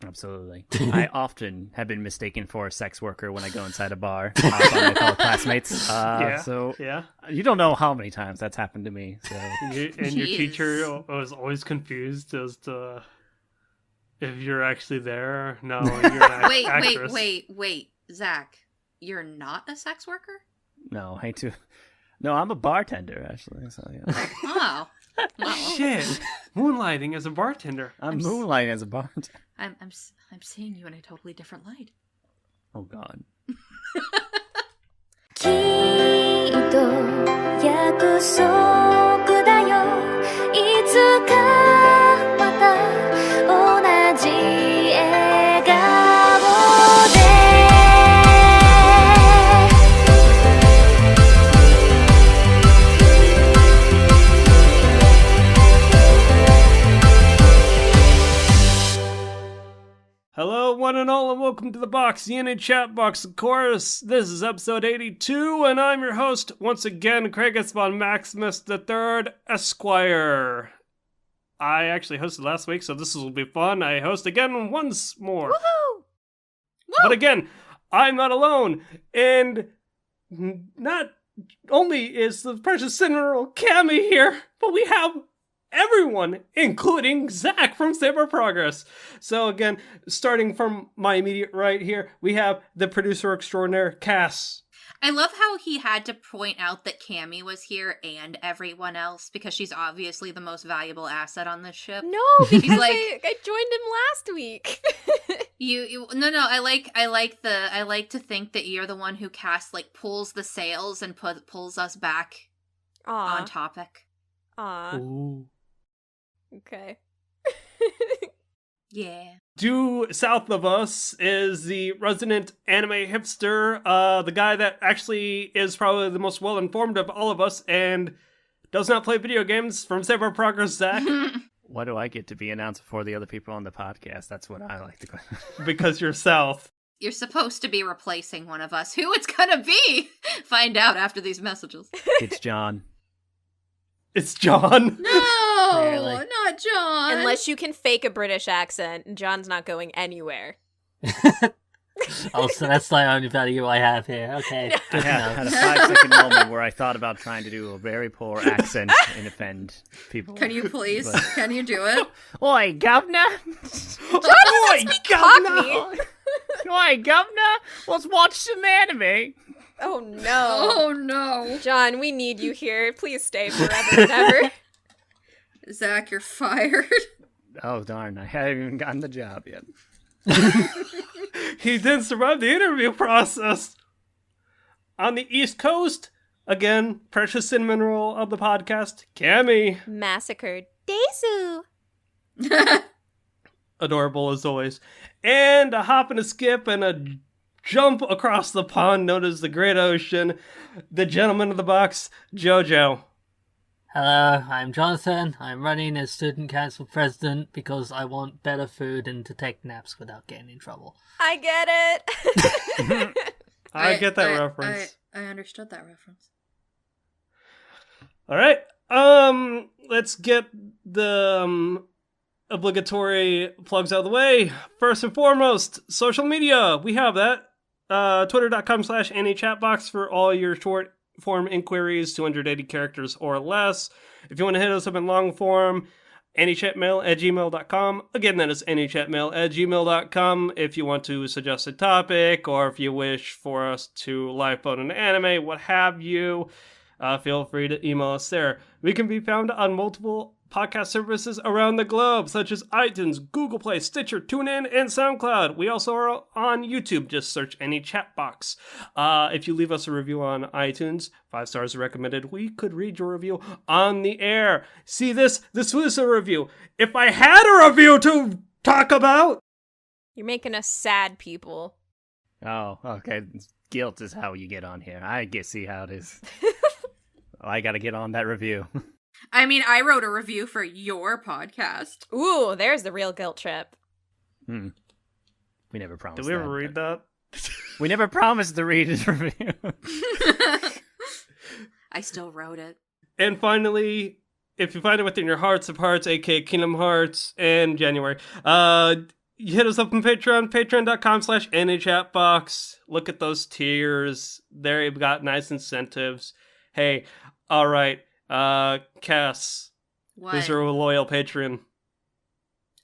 Absolutely. I often have been mistaken for a sex worker when I go inside a bar by my fellow classmates. So you don't know how many times that's happened to me. So. And your teacher was always confused as to if you're actually there. No, you're an actress. Wait, Zac, you're not a sex worker? No, No, I'm a bartender, actually. So, yeah. Oh. Shit. Moonlighting as a bartender. I'm moonlighting as a bartender. I'm seeing you in a totally different light. Oh, God. きっと約束だよいつかまた同じ笑顔で Hello, one and all, and welcome to the box, the NA chat box, of course. This is episode 82, and I'm your host, once again, Craigus von Maximus III, Esquire. I actually hosted last week, so this will be fun. I host again once more. Woohoo! But again, I'm not alone, and not only is the precious Cineral Cammy here, but we have everyone, including Zac from Save Our Progress. So again, starting from my immediate right here, we have the producer extraordinaire, Cass. I love how he had to point out that Cammy was here and everyone else because she's obviously the most valuable asset on this ship. No, because I joined him last week. No. I like to think that you're the one who Cass pulls the sails and pulls us back on topic. Ooh. Okay. Yeah. Due south of us is the resident anime hipster, the guy that actually is probably the most well-informed of all of us and does not play video games, from Save Our Progress Zac. Why do I get to be announced before the other people on the podcast? That's what I like to go. Because you're south. You're supposed to be replacing one of us. Who it's gonna be? Find out after these messages. It's John. It's John. No, Really? not John. Unless you can fake a British accent, John's not going anywhere. Oh, so that's the only value I have here. Okay. I had a 5-second moment where I thought about trying to do a very poor accent and offend people. Can you please? But... Can you do it? Oi, governor! Oi, Cockney! Oi, governor! Let's watch some anime! Oh no. Oh no. John, we need you here. Please stay forever and ever. Zac, you're fired. Oh darn, I haven't even gotten the job yet. He didn't survive the interview process. On the East Coast, again, precious cinnamon roll of the podcast, Cammy. Massacred. Desu. Adorable as always. And a hop and a skip and a jump across the pond known as the Great Ocean, the gentleman of the box, Jojo. Hello, I'm Jonathan. I'm running as student council president because I want better food and to take naps without getting in trouble. I get it. I get that reference. I understood that reference. All right. Let's get the obligatory plugs out of the way. First and foremost, social media. We have that. Twitter.com/NAChatbox for all your short form inquiries, 280 characters or less. If you want to hit us up in long form, anychatmail@gmail.com. Again, that is anychatmail@gmail.com. If you want to suggest a topic, or if you wish for us to live vote an anime, what have you, feel free to email us there. We can be found on multiple podcast services around the globe, such as iTunes, Google Play, Stitcher, TuneIn, and SoundCloud. We also are on YouTube. Just search any chat box. If you leave us a review on iTunes, 5 stars recommended, we could read your review on the air. See this? This was a review. If I had a review to talk about... You're making us sad people. Oh, okay. Guilt is how you get on here. I see how it is. I gotta get on that review. I mean, I wrote a review for your podcast. Ooh, there's the real guilt trip. We never promised. Did we ever read that? We never promised to read his review. I still wrote it. And finally, if you find it within your hearts of hearts, aka Kingdom Hearts, and January, you hit us up on Patreon, patreon.com/NAChatbox. Look at those tiers. There you've got nice incentives. Hey, all right, Cass. What? Who's your loyal patron?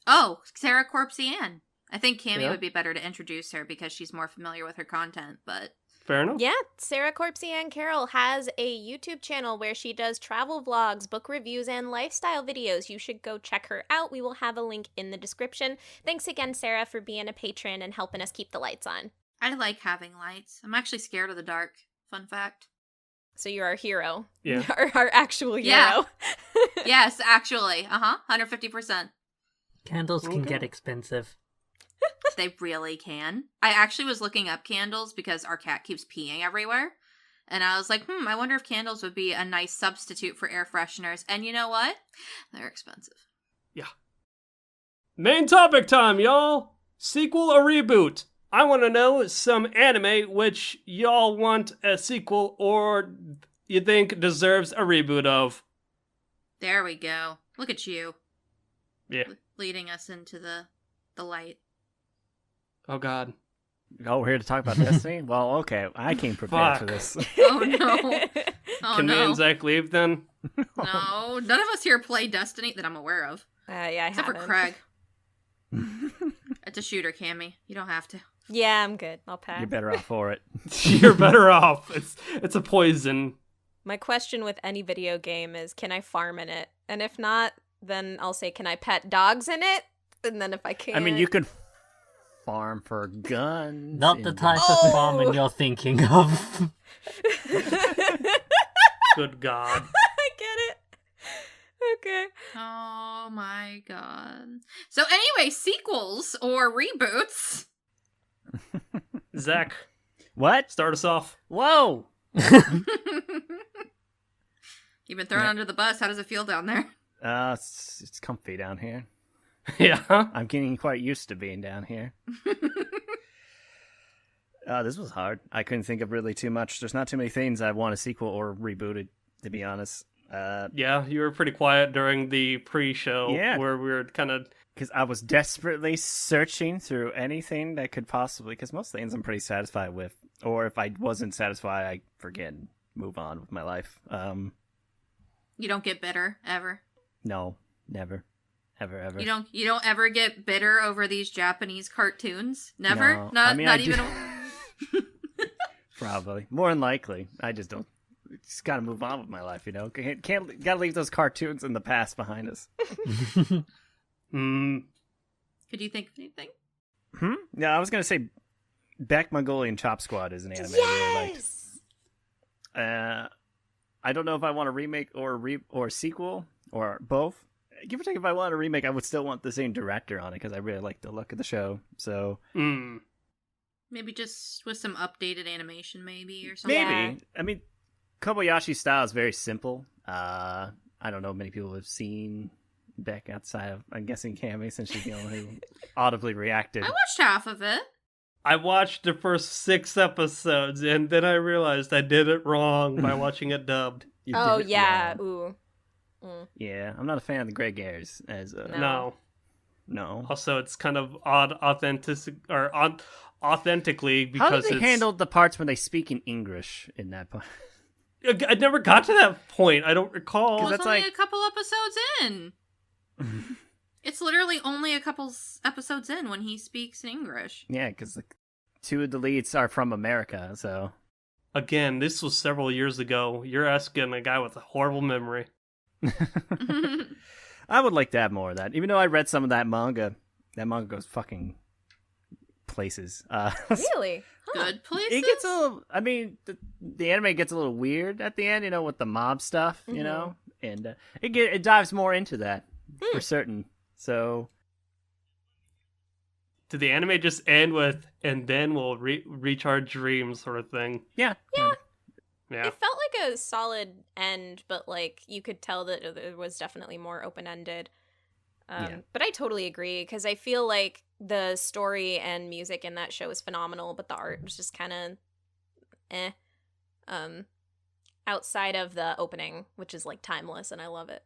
Oh, Sarah CorpsyAnn. I think Cammy would be better to introduce her because she's more familiar with her content, but... Fair enough. Yeah, Sarah CorpsyAnn Carroll has a YouTube channel where she does travel vlogs, book reviews, and lifestyle videos. You should go check her out. We will have a link in the description. Thanks again, Sarah, for being a patron and helping us keep the lights on. I like having lights. I'm actually scared of the dark. Fun fact. So you're our hero. Yeah. Our actual hero. Yeah. Yes, actually. 150%. Candles can get expensive. They really can. I actually was looking up candles because our cat keeps peeing everywhere. And I was like, I wonder if candles would be a nice substitute for air fresheners. And you know what? They're expensive. Yeah. Main topic time, y'all. Sequel or reboot? I want to know some anime which y'all want a sequel or you think deserves a reboot of. There we go. Look at you. Yeah. Leading us into the light. Oh, God. Oh, we're here to talk about Destiny? Well, okay. I came prepared for this. Oh, no. Oh, Can me and Zach leave, then? No, none of us here play Destiny that I'm aware of. Yeah, Except haven't. for Craig. It's a shooter, Cammy. You don't have to. Yeah, I'm good. I'll pass. You're better off for it. You're better off. It's a poison. My question with any video game is, can I farm in it? And if not, then I'll say, can I pet dogs in it? And then if I can't... I mean, you could farm for guns. Not the type of farming you're thinking of. Good God. I get it. Okay. Oh my god. So anyway, sequels or reboots. Zach. What? Start us off. Whoa! You've been thrown under the bus. How does it feel down there? It's comfy down here. Yeah. I'm getting quite used to being down here. This was hard. I couldn't think of really too much. There's not too many things I want a sequel or rebooted, to be honest. Yeah, you were pretty quiet during the pre-show where we were kind of... Because I was desperately searching through anything that could possibly... Because most things I'm pretty satisfied with. Or if I wasn't satisfied, I forget and move on with my life. You don't get bitter, ever? No, never. Ever. You don't ever get bitter over these Japanese cartoons? Never? No. Not I even... Probably. More than likely. I just don't... Just gotta move on with my life, you know? Gotta leave those cartoons in the past behind us. Could you think of anything? No, I was gonna say Back Mongolian Chop Squad is an anime I really liked. I don't know if I want a remake or sequel or both. Give or take, if I want a remake, I would still want the same director on it because I really like the look of the show. So maybe just with some updated animation, maybe or something. Maybe. Yeah. I mean, Kobayashi's style is very simple. I don't know many people have seen Beck outside of, I'm guessing, Cammy, since she's the only who audibly reacted. I watched half of it. I watched the first 6 episodes, and then I realized I did it wrong by watching it dubbed. You Oh, did it yeah. wrong. Ooh. Yeah, I'm not a fan of the gray hairs as No. No. Also, it's kind of authentically because How did they handle the parts when they speak in English in that part? I never got to that point. I don't recall. Well, it's that's only like- a couple episodes in. It's literally only a couple episodes in when he speaks in English. Yeah, because 2 of the leads are from America, so... Again, this was several years ago. You're asking a guy with a horrible memory. I would like to have more of that. Even though I read some of that manga goes fucking places. Really? Huh. Good places? It gets a little... I mean, the anime gets a little weird at the end, with the mob stuff, you know? And it dives more into that, for certain. So... Did the anime just end with, and then we'll reach our dreams sort of thing? Yeah. Yeah. It felt like a solid end, but you could tell that it was definitely more open-ended. But I totally agree, because I feel like the story and music in that show is phenomenal, but the art was just kind of outside of the opening, which is timeless, and I love it.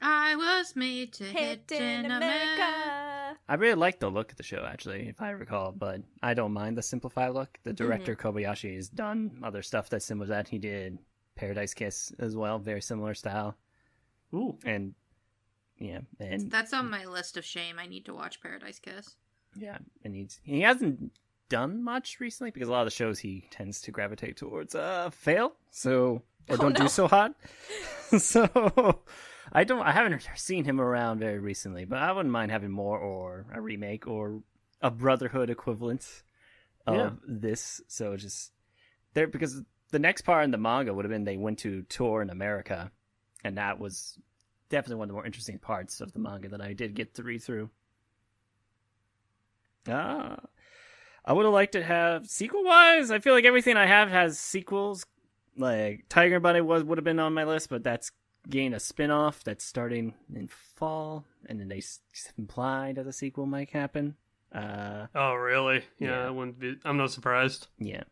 I was made to hit in America. I really like the look of the show, actually, if I recall, but I don't mind the simplified look. The director, Kobayashi, has done other stuff that's similar to that. He did Paradise Kiss as well, very similar style. Ooh. And, yeah. And That's on my list of shame. I need to watch Paradise Kiss. yeah, and he hasn't done much recently because a lot of the shows he tends to gravitate towards fail, or don't do so hot. So I haven't seen him around very recently, but I wouldn't mind having more or a remake or a Brotherhood equivalent of this. So just there, because the next part in the manga would have been they went to tour in America, and that was definitely one of the more interesting parts of the manga that I did get to read through. I would have liked to have sequel-wise. I feel like everything I have has sequels. Like Tiger Bunny would have been on my list, but that's getting a spin-off that's starting in fall, and then they implied that a sequel might happen. Oh, really? Yeah, I wouldn't be. I'm not surprised. Yeah.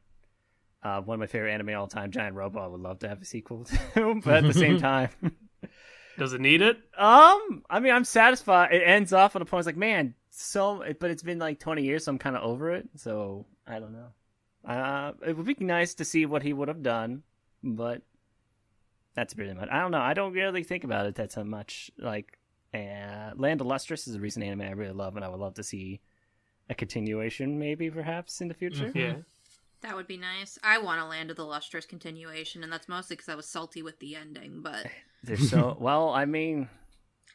One of my favorite anime all time, Giant Robot, would love to have a sequel to, but at the same time, does it need it? I mean, I'm satisfied. It ends off on a point. It's like, man, but it's been like 20 years, so I'm kind of over it. So I don't know. It would be nice to see what he would have done, but that's pretty much. I don't know. I don't really think about it that so much. Like, Land of Lustrous is a recent anime I really love, and I would love to see a continuation, maybe perhaps in the future. Yeah. That would be nice. I want a Land of the Lustrous continuation, and that's mostly because I was salty with the ending. But they're so well. I mean,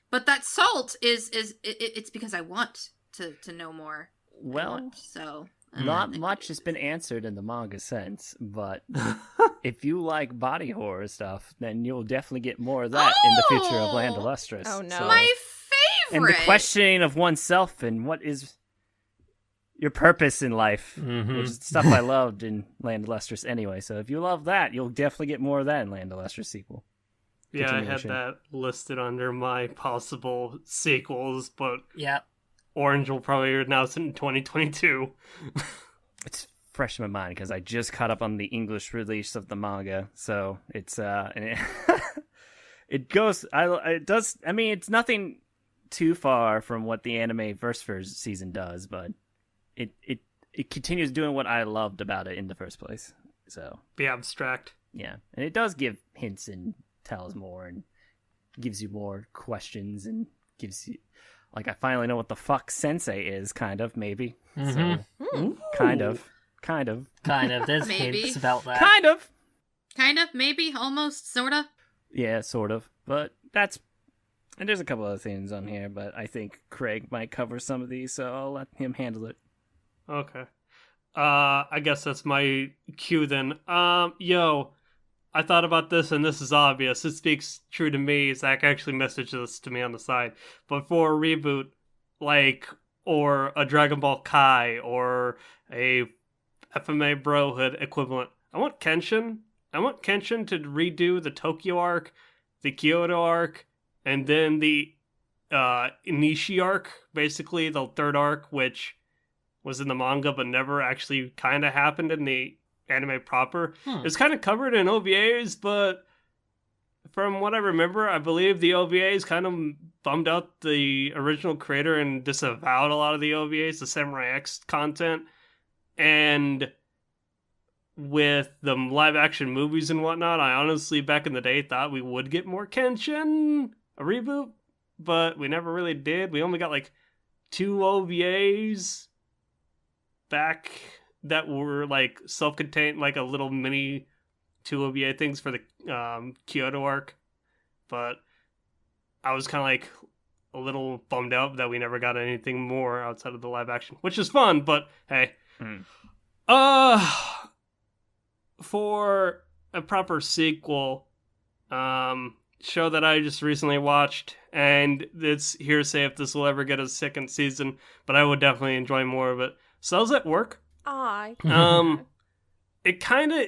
but that salt it's because I want to know more. Well, so not much has been answered in the manga sense, but if you like body horror stuff, then you'll definitely get more of that in the future of Land of Lustrous. Oh, no. So, my favorite. and the questioning of oneself and what is your purpose in life, which is stuff I loved in Land of Lustrous anyway. So if you love that, you'll definitely get more of that in Land of Lustrous sequel. Yeah, I had that listed under my possible sequels, but Yeah. Orange will probably announce it in 2022. It's fresh in my mind because I just caught up on the English release of the manga, so it's and it goes. It does. I mean, it's nothing too far from what the anime first season does, but it continues doing what I loved about it in the first place. So Be abstract. yeah, and it does give hints and tells more and gives you more questions and gives you. Like, I finally know what the fuck sensei is, kind of, maybe. So, kind of. There's Maybe. hints about that. Kind of. Kind of, maybe, almost, sorta. Yeah, sort of. But and there's a couple other things on here, but I think Craig might cover some of these, so I'll let him handle it. Okay. I guess that's my cue then. I thought about this, and this is obvious. It speaks true to me. Zach actually messaged this to me on the side. But for a reboot, or a Dragon Ball Kai, or a FMA Brohood equivalent, I want Kenshin. I want Kenshin to redo the Tokyo arc, the Kyoto arc, and then the Inishi arc, basically the third arc, which was in the manga but never actually kind of happened in the anime proper. It's kind of covered in OVAs, but from what I remember, I believe the OVAs kind of bummed out the original creator and disavowed a lot of the OVAs, the Samurai X content. And with the live action movies and whatnot, I honestly, back in the day, thought we would get more Kenshin, a reboot, but we never really did. We only got 2 OVAs back that were self-contained, a little mini 2 OVA things for the Kyoto arc. But I was kind of a little bummed out that we never got anything more outside of the live action, which is fun, but hey. For a proper sequel, show that I just recently watched, and it's hearsay if this will ever get a second season, but I would definitely enjoy more of it. Cells at Work. Aw. It kind of,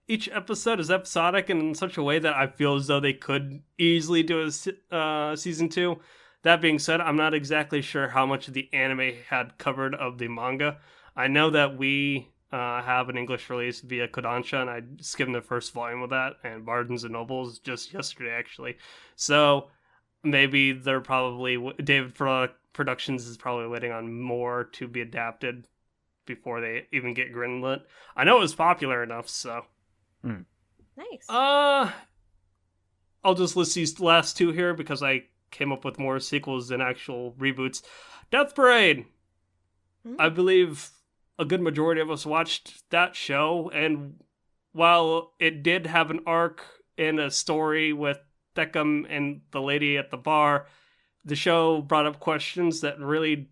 each episode is episodic in such a way that I feel as though they could easily do a season 2. That being said, I'm not exactly sure how much of the anime had covered of the manga. I know that we have an English release via Kodansha, and I skimmed the first volume of that, and Barnes and Nobles just yesterday, actually. So maybe they're probably David Productions is probably waiting on more to be adapted before they even get greenlit. I know it was popular enough, so. Nice. I'll just list these last two here because I came up with more sequels than actual reboots. Death Parade. I believe a good majority of us watched that show, and while it did have an arc and a story with Theckham and the lady at the bar, the show brought up questions that really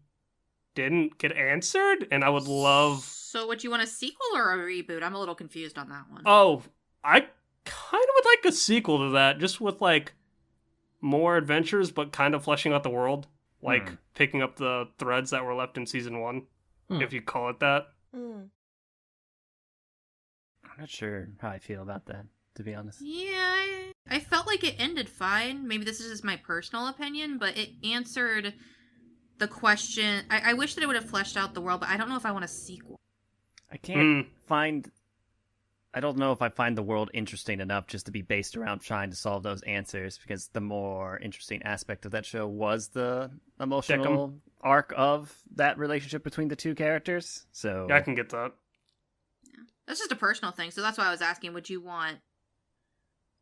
didn't get answered, and I would love... So would you want a sequel or a reboot? I'm a little confused on that one. Oh, I kind of would like a sequel to that, just with, like, more adventures, but kind of fleshing out the world. Like, picking up the threads that were left in Season 1, if you call it that. I'm not sure how I feel about that, to be honest. Yeah, I felt like it ended fine. Maybe this is just my personal opinion, but it answered the question. I wish that it would have fleshed out the world, but I don't know if I want a sequel. I can't find... I don't know if I find the world interesting enough just to be based around trying to solve those answers, because the more interesting aspect of that show was the emotional arc of that relationship between the two characters. So Yeah, I can get that. Yeah. That's just a personal thing, so that's why I was asking, would you want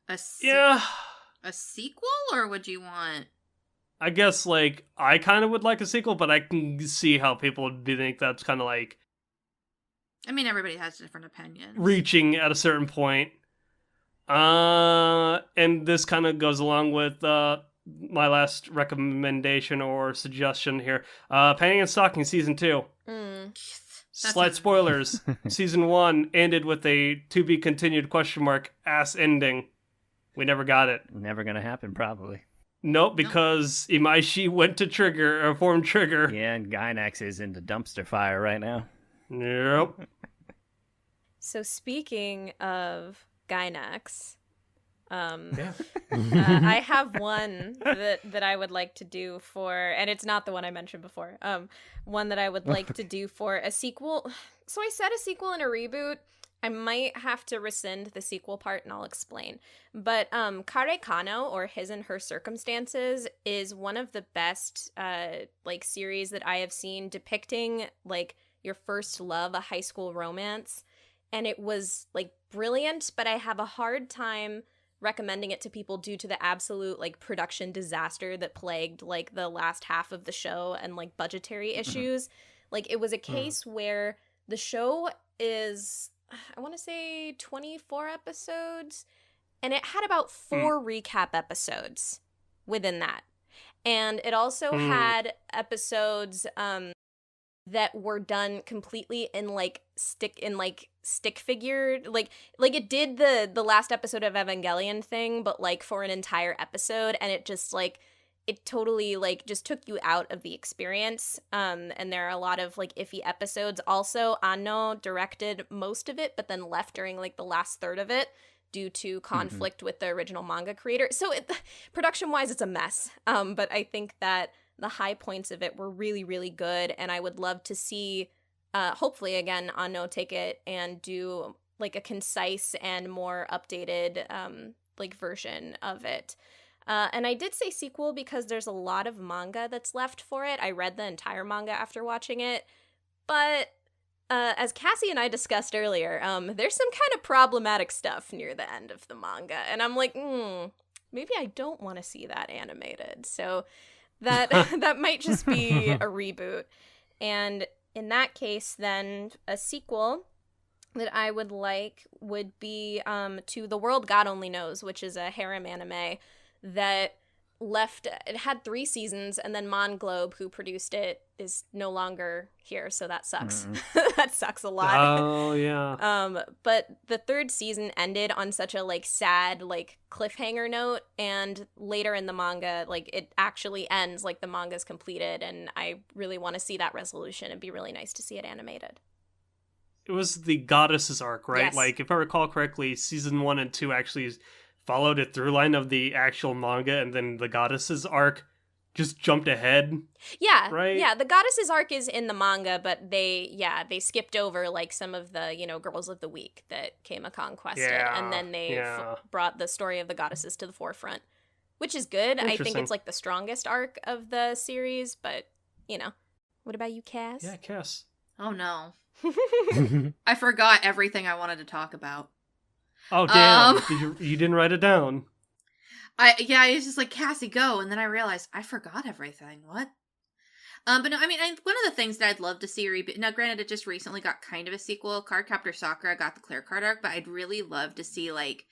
a sequel, or would you want... I guess, like, I kind of would like a sequel, but I can see how people would think that's kind of like... I mean, everybody has different opinions. Reaching at a certain point. And this kind of goes along with my last recommendation or suggestion here. Panty and Stocking Season 2. Slight spoilers. Season 1 ended with a to-be-continued ass ending. We never got it. Never gonna happen, probably. Nope, because Imaishi went to formed Trigger. Yeah, and Gynax is in the dumpster fire right now. Yep. So speaking of Gynax, Yeah. I have one that I would like to do for, and it's not the one I mentioned before. One that I would like to do for a sequel. So I said a sequel and a reboot. I might have to rescind the sequel part, and I'll explain. But Kare Kano, or His and Her Circumstances, is one of the best series that I have seen depicting like your first love, a high school romance. And it was like brilliant, but I have a hard time recommending it to people due to the absolute like production disaster that plagued like the last half of the show and like budgetary issues. Like it was a case where the show is, I want to say 24 episodes, and it had about 4 recap episodes within that. And it also had episodes that were done completely in stick figure, like it did the last episode of Evangelion thing, but like for an entire episode, and it just like it totally like just took you out of the experience. And there are a lot of like iffy episodes. Also, Anno directed most of it, but then left during like the last third of it due to conflict with the original manga creator. So production wise, it's a mess. But I think that the high points of it were really, really good, and I would love to see, hopefully, again, Anno take it and do, like, a concise and more updated, version of it. And I did say sequel because there's a lot of manga that's left for it. I read the entire manga after watching it, but as Cassie and I discussed earlier, there's some kind of problematic stuff near the end of the manga, and I'm like, maybe I don't want to see that animated, so... That might just be a reboot. And in that case, then, a sequel that I would like would be to The World God Only Knows, which is a harem anime that it had 3 seasons, and then Monglobe, who produced it, is no longer here, so that sucks. That sucks a lot. Oh, yeah. But the 3rd season ended on such a, like, sad, like, cliffhanger note, and later in the manga, like, it actually ends, like, the manga's completed, and I really want to see that resolution. It'd be really nice to see it animated. It was the Goddesses arc, right? Yes. Like, if I recall correctly, season 1 and 2 actually followed a through line of the actual manga, and then the Goddesses arc just jumped ahead. Yeah, right? Yeah, the Goddesses arc is in the manga, but they skipped over like some of the, Girls of the Week that Keima conquested, and then they brought the story of the Goddesses to the forefront. which is good. I think Interesting. it's like the strongest arc of the series, but you know. What about you, Cass? Yeah, Cass. Oh no. I forgot everything I wanted to talk about. Oh damn! You didn't write it down? I was just like, Cassie, go, and then I realized I forgot everything. What? But no, I mean, one of the things that I'd love to see now, granted, it just recently got kind of a sequel. Cardcaptor Sakura got the Clear Card arc, but I'd really love to see, like,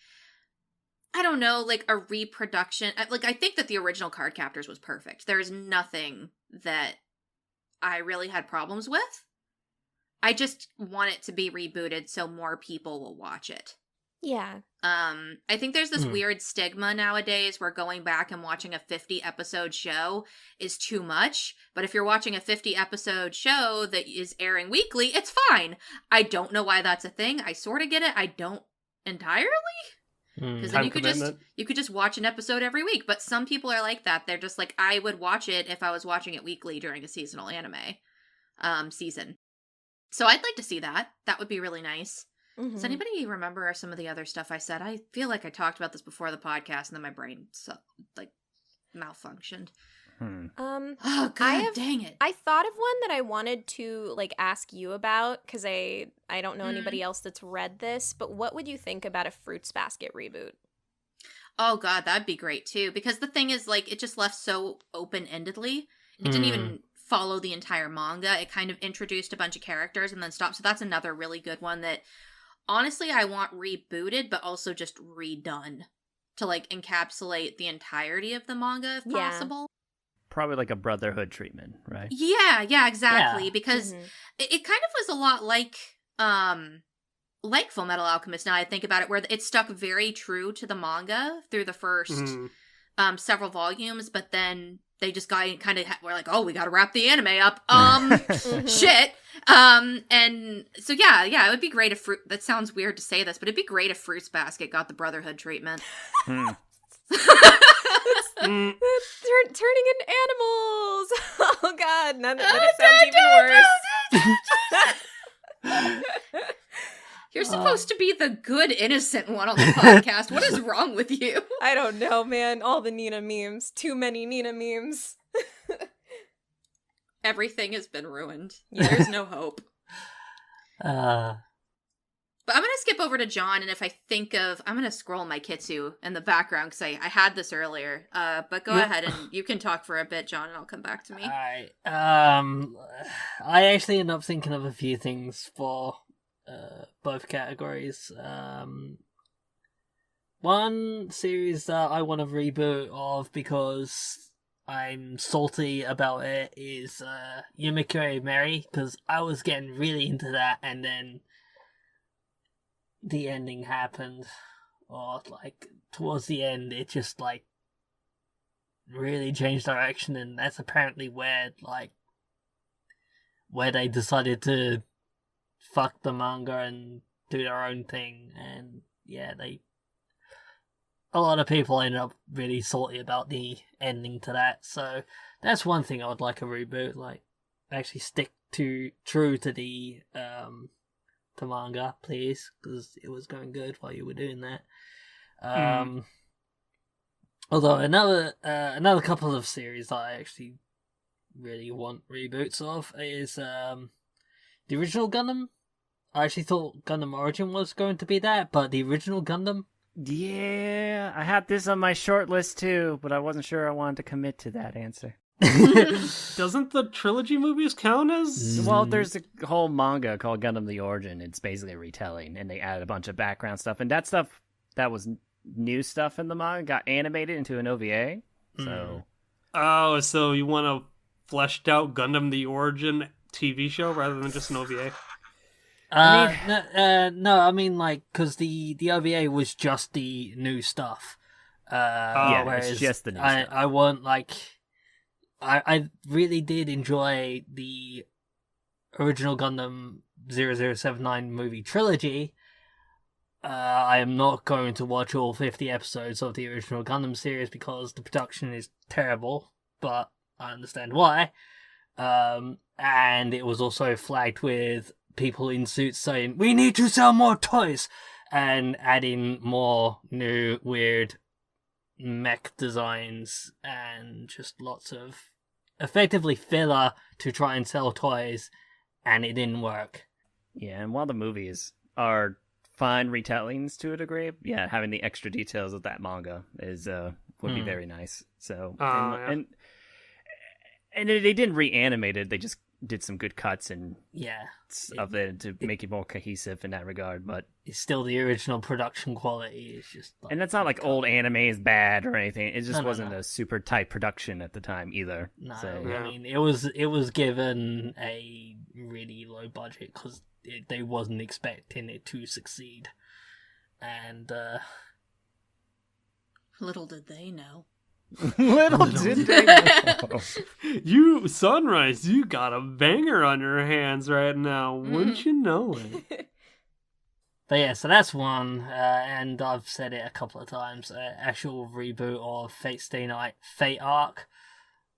I don't know, like a reproduction. Like, I think that the original Cardcaptors was perfect. There's nothing that I really had problems with. I just want it to be rebooted so more people will watch it. Yeah. I think there's this weird stigma nowadays where going back and watching a 50-episode show is too much. But if you're watching a 50-episode show that is airing weekly, it's fine. I don't know why that's a thing. I sort of get it. I don't entirely. Because then you could just watch an episode every week. But some people are like that. They're just like, I would watch it if I was watching it weekly during a seasonal anime season. So I'd like to see that. That would be really nice. Mm-hmm. Does anybody remember some of the other stuff I said? I feel like I talked about this before the podcast, and then my brain malfunctioned. Oh god, dang it! I thought of one that I wanted to like ask you about because I don't know anybody else that's read this. But what would you think about a Fruits Basket reboot? Oh god, that'd be great too. Because the thing is, like, it just left so open-endedly. It didn't even follow the entire manga. It kind of introduced a bunch of characters and then stopped. So that's another really good one that. Honestly, I want rebooted, but also just redone to, like, encapsulate the entirety of the manga, if possible. Probably like a Brotherhood treatment, right? Yeah, exactly. Yeah. Because it kind of was a lot like Full Metal Alchemist, now I think about it, where it stuck very true to the manga through the first several volumes, but then they just were like, oh, we gotta wrap the anime up. Shit. And so yeah, it would be great if that sounds weird to say this, but it'd be great if Fruits Basket got the Brotherhood treatment. Turning into animals. Oh god, then it sounds even worse. You're supposed to be the good, innocent one on the podcast. What is wrong with you? I don't know, man. All the Nina memes. Too many Nina memes. Everything has been ruined. There's no hope. But I'm going to skip over to John, and if I think of... I'm going to scroll my Kitsu in the background, because I had this earlier. But go ahead, and you can talk for a bit, John, and I'll come back to me. Alright. I actually ended up thinking of a few things for both categories. One series that I want to reboot of because I'm salty about it is Yumikure Mary, because I was getting really into that, and then the ending happened, or like towards the end it just like really changed direction, and that's apparently where they decided to fuck the manga and do their own thing, and yeah, a lot of people ended up really salty about the ending to that. So that's one thing I would like a reboot, like actually stick true to the manga, please, because it was going good while you were doing that. Although another couple of series that I actually really want reboots of is the original Gundam. I actually thought Gundam Origin was going to be that, but the original Gundam. Yeah, I had this on my short list too, but I wasn't sure I wanted to commit to that answer. Doesn't the trilogy movies count as? Well, there's a whole manga called Gundam the Origin. It's basically a retelling, and they added a bunch of background stuff, and that stuff that was new stuff in the manga got animated into an OVA. So, oh, so you want a fleshed out Gundam the Origin TV show rather than just an OVA? No, I mean, like, because the OVA was just the new stuff. Whereas it's just the new stuff. I want, like, I really did enjoy the original Gundam 0079 movie trilogy. I am not going to watch all 50 episodes of the original Gundam series because the production is terrible, but I understand why. And it was also flagged with people in suits saying, we need to sell more toys, and adding more new, weird mech designs and just lots of effectively filler to try and sell toys, and it didn't work. Yeah, and while the movies are fine retellings to a degree, yeah, having the extra details of that manga is would be very nice. So and they didn't reanimate it; they just did some good cuts and of it to make it more cohesive in that regard. But it's still the original production quality. It's just and that's not like old anime is bad or anything. It just wasn't a super tight production at the time either. No, so, I mean it was given a really low budget because they wasn't expecting it to succeed, and little did they know. Little did they know. You, Sunrise, you got a banger on your hands right now. Wouldn't you know it? But yeah, so that's one, and I've said it a couple of times. Actual reboot of Fate Stay Night, Fate Arc.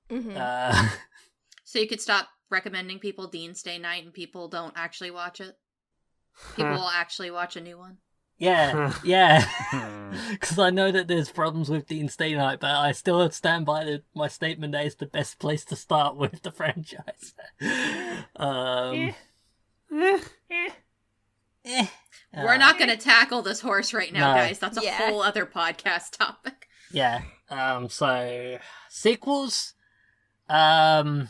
So you could stop recommending people Dean Stay Night and people don't actually watch it? People will actually watch a new one? Yeah. Because I know that there's problems with Dean Stay Night, but I still stand by my statement that it's the best place to start with the franchise. We're not going to tackle this horse right now, No. guys. That's a whole other podcast topic. Yeah. So sequels. An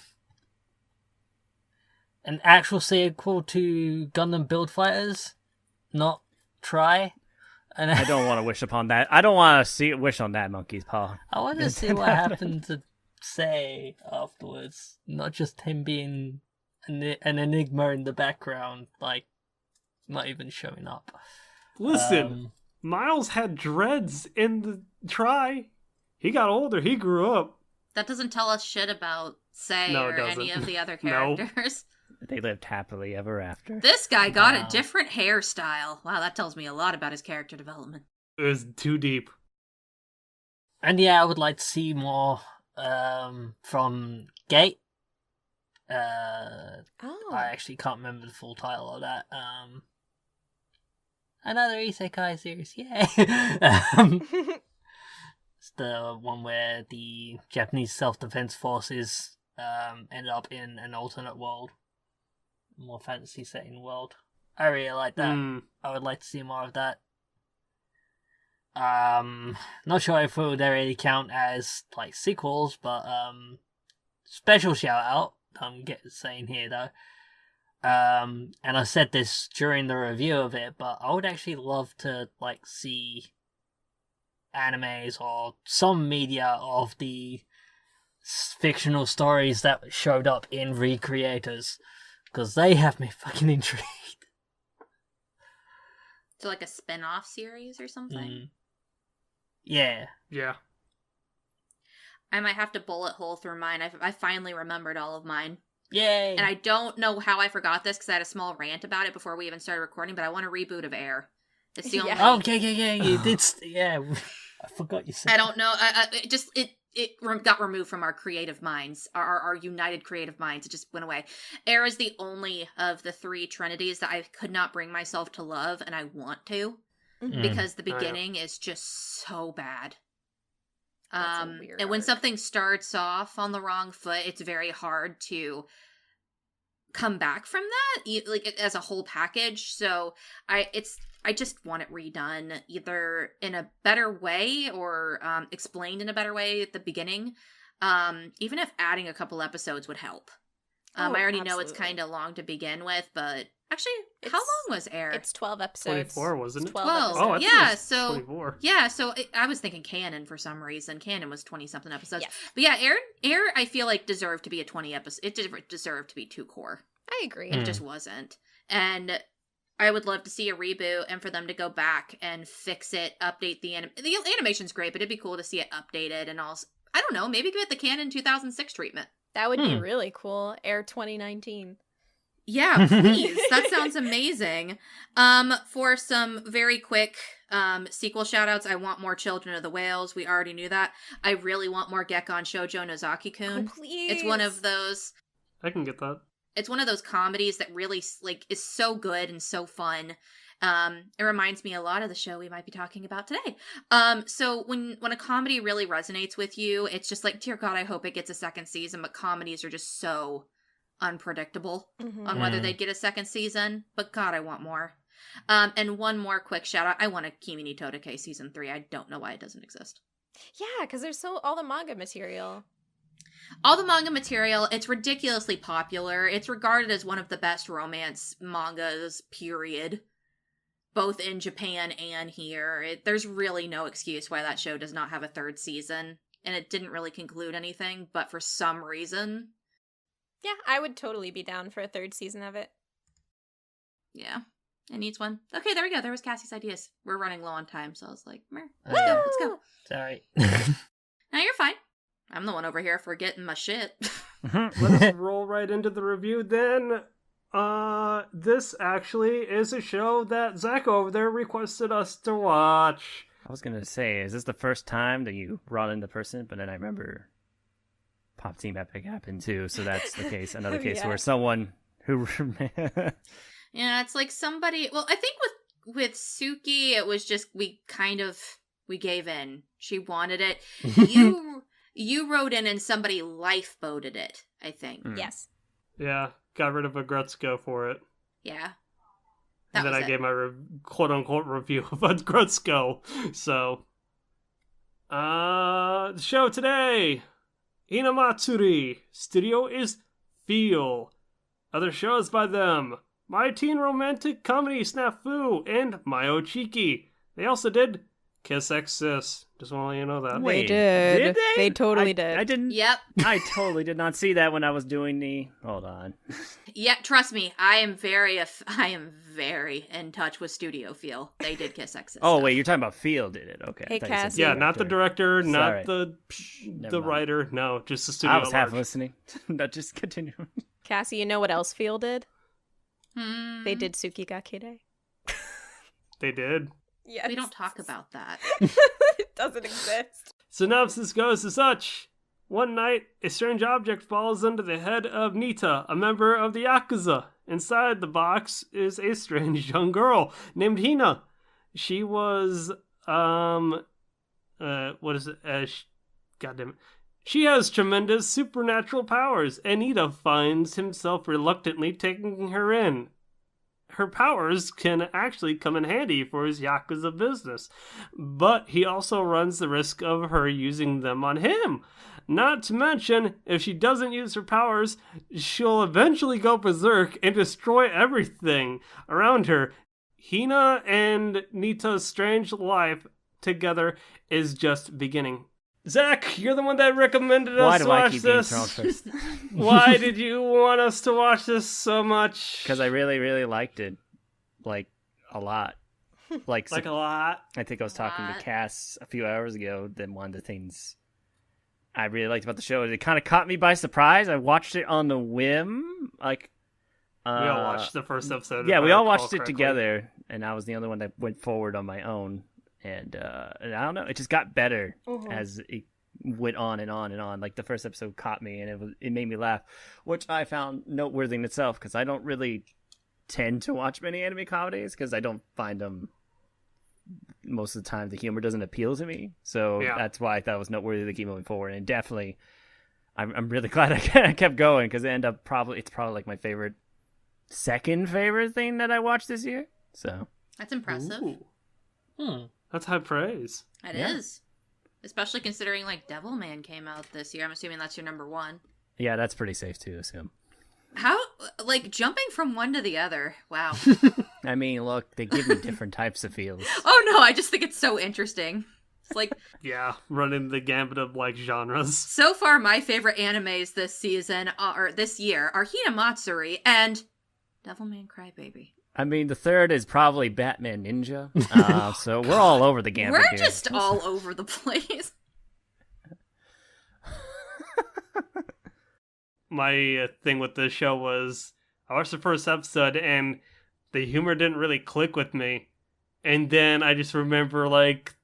actual sequel to Gundam Build Fighters, not Try. And I don't want to wish upon that. I don't want to wish on that monkey's paw. I want to see what happened to Say afterwards, not just him being an enigma in the background, like not even showing up. Listen, Miles had dreads in the Try. He got older. He grew up. That doesn't tell us shit about Say or any of the other characters. They lived happily ever after. This guy got a different hairstyle. Wow, that tells me a lot about his character development. It was too deep. And yeah, I would like to see more from Gate. I actually can't remember the full title of that. Another isekai series, yay! It's the one where the Japanese self-defense forces ended up in an alternate world, more fantasy setting world. I really like that. I would like to see more of that. Not sure if it would really count as like sequels, but special shout out. I'm saying here though. And I said this during the review of it, but I would actually love to like see animes or some media of the fictional stories that showed up in Recreators, because they have me fucking intrigued. So like a spin-off series or something? Yeah. I might have to bullet hole through mine. I finally remembered all of mine. Yay! And I don't know how I forgot this because I had a small rant about it before we even started recording, but I want a reboot of Air. It's the only... Oh, yeah, you did... Yeah, I forgot you said I don't know. It got removed from our creative minds, our united creative minds. It just went away. Air is the only of the three Trinities that I could not bring myself to love, and I want to, because the beginning is just so bad. And when something starts off on the wrong foot, it's very hard to come back from that, like as a whole package. So I just want it redone, either in a better way or explained in a better way at the beginning. Even if adding a couple episodes would help. I already know it's kind of long to begin with, but actually, how long was Air? It's 12 episodes. 24, wasn't it? 12 12. episodes. Oh, Yeah, so 24. Yeah, so I was thinking canon for some reason. Canon was 20-something episodes. Yes. But yeah, Air I feel like deserved to be a 20 episode. It deserved to be 2 core. I agree. It just wasn't. And I would love to see a reboot and for them to go back and fix it, update the animation's great, but it'd be cool to see it updated and also, I don't know, maybe give it the canon 2006 treatment. That would be really cool. Air 2019. Yeah, please. That sounds amazing. For some very quick sequel shoutouts, I want more Children of the Whales. We already knew that. I really want more Gekon Shoujo Nozaki-kun. Oh, please. It's one of those... I can get that. It's one of those comedies that really, like, is so good and so fun. It reminds me a lot of the show we might be talking about today. So when a comedy really resonates with you, it's just like, dear God, I hope it gets a second season. But comedies are just so unpredictable on whether they get a second season. But God, I want more. And one more quick shout out. I want a Kimi ni Todake season 3. I don't know why it doesn't exist. Yeah, because there's all the manga material. All the manga material, it's ridiculously popular. It's regarded as one of the best romance mangas, period. Both in Japan and here. There's really no excuse why that show does not have a third season. And it didn't really conclude anything, but for some reason... Yeah, I would totally be down for a third season of it. Yeah, it needs one. Okay, there we go. There was Cassie's ideas. We're running low on time, so I was like, let's go. Sorry. No, you're fine. I'm the one over here forgetting my shit. Let us roll right into the review then. This actually is a show that Zac over there requested us to watch. I was going to say, is this the first time that you brought in the person? But then I remember Pop Team Epic happened too, so that's the case. Another case where someone who... Yeah, it's like somebody... Well, I think with Suki, it was just we gave in. She wanted it. You wrote in and somebody lifeboated it, I think. Yes. Yeah, got rid of a Grutsko for it. Yeah. And then I gave my quote-unquote review of a Grutsko. So, the show today, Hinamatsuri. Studio is Feel. Other shows by them, My Teen Romantic Comedy Snafu and Mayo Chiki. They also did Kiss X Sis. Just want to let you know that. Wait, did they? They totally did. I didn't. Yep. I totally did not see that when I was doing the... Hold on. Yeah, trust me, I am very in touch with Studio Feel. They did Kiss X. Oh, wait, you're talking about Feel did it. Okay. Hey, I thought you said Cassie. Yeah, not the director, not Sorry. the mind. writer. No, just the studio. I was at half large. listening. No, just continue. Cassie, you know what else Feel did? Hmm. They did Suki ga Kire. They did. Yes. We don't talk about that. It doesn't exist. Synopsis goes as such. One night, a strange object falls under the head of Nita, a member of the Yakuza. Inside the box is a strange young girl named Hina. She was, what is it? Goddamn it. She has tremendous supernatural powers, and Nita finds himself reluctantly taking her in. Her powers can actually come in handy for his Yakuza business, but he also runs the risk of her using them on him. Not to mention, if she doesn't use her powers, she'll eventually go berserk and destroy everything around her. Hina and Nita's strange life together is just beginning. Zac, you're the one that recommended us to watch this. Why do I keep being thrown first? Why did you want us to watch this so much? Because I really, really liked it. Like, a lot. Like a lot. I think I was talking to Cass a few hours ago that one of the things I really liked about the show is it kind of caught me by surprise. I watched it on the whim. Like, we all watched the first episode. Yeah, if we I all recall watched it correctly. together, and I was the only one that went forward on my own. And I don't know, it just got better as it went on and on and on. Like the first episode caught me, and it made me laugh, which I found noteworthy in itself because I don't really tend to watch many anime comedies because I don't find them most of the time. The humor doesn't appeal to me, so that's why I thought it was noteworthy to keep moving forward. And definitely, I'm really glad I kept going because it ended up it's probably like my second favorite thing that I watched this year. So That's impressive. Ooh. That's high praise. It is. Especially considering, like, Devilman came out this year. I'm assuming that's your number one. Yeah, that's pretty safe to assume. How, like, jumping from one to the other. Wow. I mean, look, they give me different types of feels. Oh, no, I just think it's so interesting. It's like... Yeah, running the gambit of, like, genres. So far, my favorite animes this season, or this year, are Hinamatsuri and Devilman Crybaby. I mean, the third is probably Batman Ninja, so we're all over the gambit We're here. just all over the place. My thing with this show was I watched the first episode and the humor didn't really click with me. And then I just remember like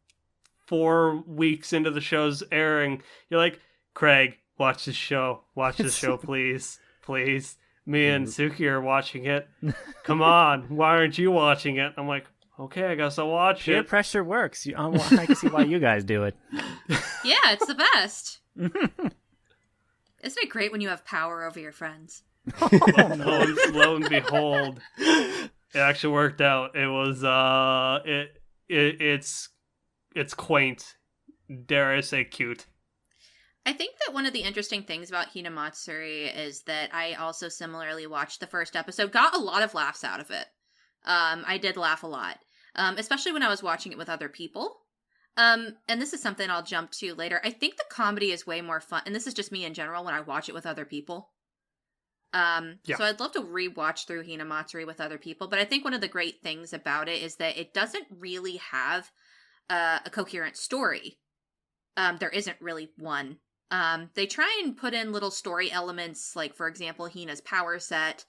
4 weeks into the show's airing, you're like, Craig, watch this show. Watch this show, please. Please. Me and Suki are watching it. Come on, why aren't you watching it? I'm like, okay, I guess I'll watch Peer it. pressure works. I can see why you guys do it. Yeah, it's the best. Isn't it great when you have power over your friends? Lo and behold, it actually worked out. It was it's quaint. Dare I say cute. I think that one of the interesting things about Hinamatsuri is that I also similarly watched the first episode, got a lot of laughs out of it. I did laugh a lot, especially when I was watching it with other people. And this is something I'll jump to later. I think the comedy is way more fun, and this is just me in general when I watch it with other people. So I'd love to rewatch through Hinamatsuri with other people, but I think one of the great things about it is that it doesn't really have a coherent story. There isn't really one. They try and put in little story elements, like, for example, Hina's power set,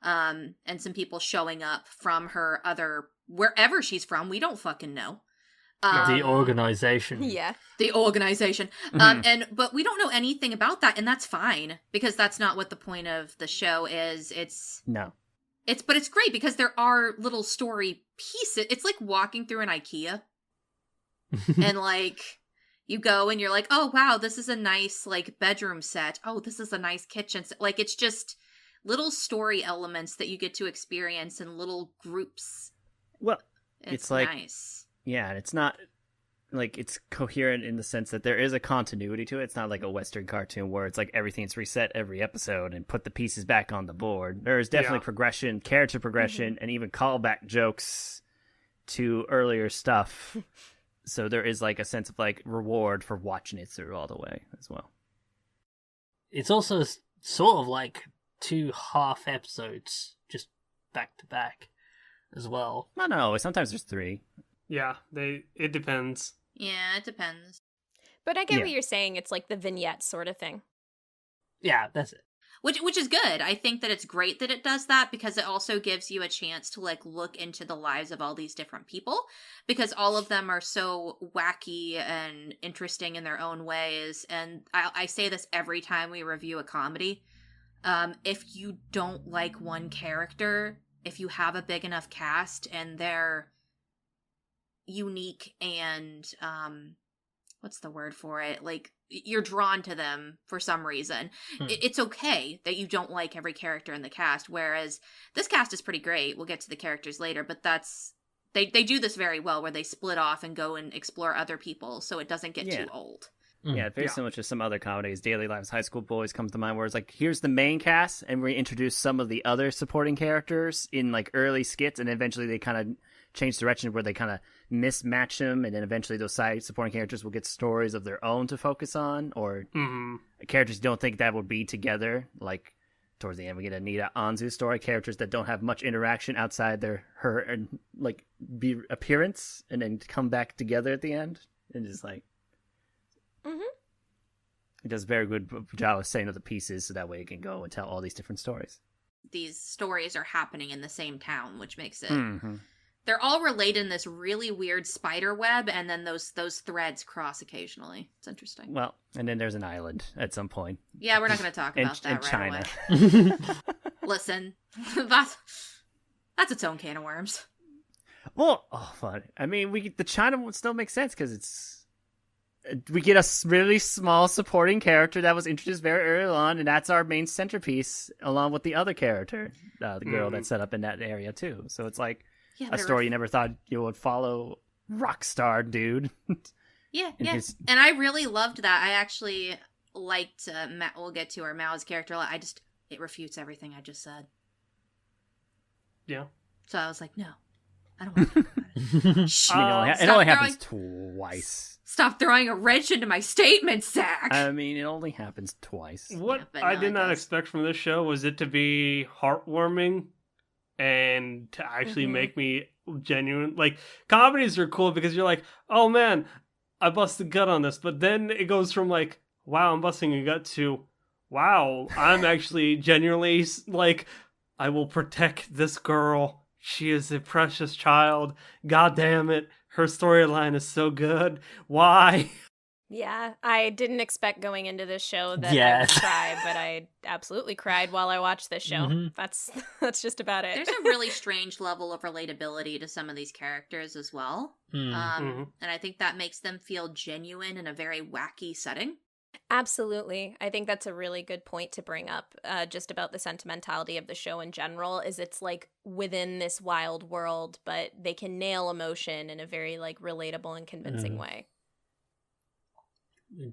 and some people showing up from her wherever she's from, we don't fucking know. The organization. Yeah. The organization. Mm-hmm. But we don't know anything about that, and that's fine, because that's not what the point of the show is. No. But it's great because there are little story pieces. It's like walking through an IKEA. And like, you go and you're like, oh wow, this is a nice like bedroom set. Oh, this is a nice kitchen set. Like, it's just little story elements that you get to experience in little groups. Well, it's like, nice. Yeah, and it's not like it's coherent in the sense that there is a continuity to it. It's not like a Western cartoon where it's like everything's reset every episode and put the pieces back on the board. There is definitely progression, character progression, and even callback jokes to earlier stuff. So there is like a sense of like reward for watching it through all the way as well. It's also sort of like 2 half episodes just back to back as well. No, sometimes there's 3. Yeah, it depends. Yeah, it depends. But I get what you're saying. It's like the vignette sort of thing. Yeah, that's it. Which is good. I think that it's great that it does that because it also gives you a chance to like look into the lives of all these different people, because all of them are so wacky and interesting in their own ways. And I say this every time we review a comedy. If you don't like one character, if you have a big enough cast and they're unique and what's the word for it, like you're drawn to them for some reason, it's okay that you don't like every character in the cast, whereas this cast is pretty great. We'll get to the characters later, but that's they do this very well where they split off and go and explore other people so it doesn't get too old. Yeah, very similar to some other comedies. Daily Lives, High School Boys comes to mind, where it's like, here's the main cast, and we introduce some of the other supporting characters in like early skits, and eventually they kind of change direction where they kind of mismatch them, and then eventually those side supporting characters will get stories of their own to focus on, or characters you don't think that would be together. Like towards the end, we get Anita Anzu's story, characters that don't have much interaction outside her and like appearance, and then come back together at the end, and just like. It does a very good job of setting up the pieces so that way it can go and tell all these different stories. These stories are happening in the same town, which makes it... They're all related in this really weird spider web, and then those threads cross occasionally. It's interesting. Well, and then there's an island at some point. Yeah, we're not going to talk about that right China. away. Listen, that's its own can of worms. Well, fun. I mean, the China would still make sense because we get a really small supporting character that was introduced very early on, and that's our main centerpiece, along with the other character, the girl that's set up in that area too. So it's like a story you never thought you would follow. Rockstar dude. Yeah. And I really loved that. I actually liked. We'll get to Mao's character. It refutes everything I just said. Yeah. So I was like, no, I don't want to talk about it. Shh, it only happens twice. Stop throwing a wrench into my statements, Zach. I mean, it only happens twice. What I did not expect from this show was it to be heartwarming and to actually make me genuine. Like, comedies are cool because you're like, oh man, I busted a gut on this. But then it goes from like, wow, I'm busting a gut to, wow, I'm actually genuinely like, I will protect this girl. She is a precious child. God damn it. Her storyline is so good. Why? Yeah, I didn't expect going into this show that I Yes. would cry, but I absolutely cried while I watched this show. Mhm. That's just about it. There's a really strange level of relatability to some of these characters as well. Mm. And I think that makes them feel genuine in a very wacky setting. Absolutely. I think that's a really good point to bring up, just about the sentimentality of the show in general, is it's like within this wild world, but they can nail emotion in a very like relatable and convincing way.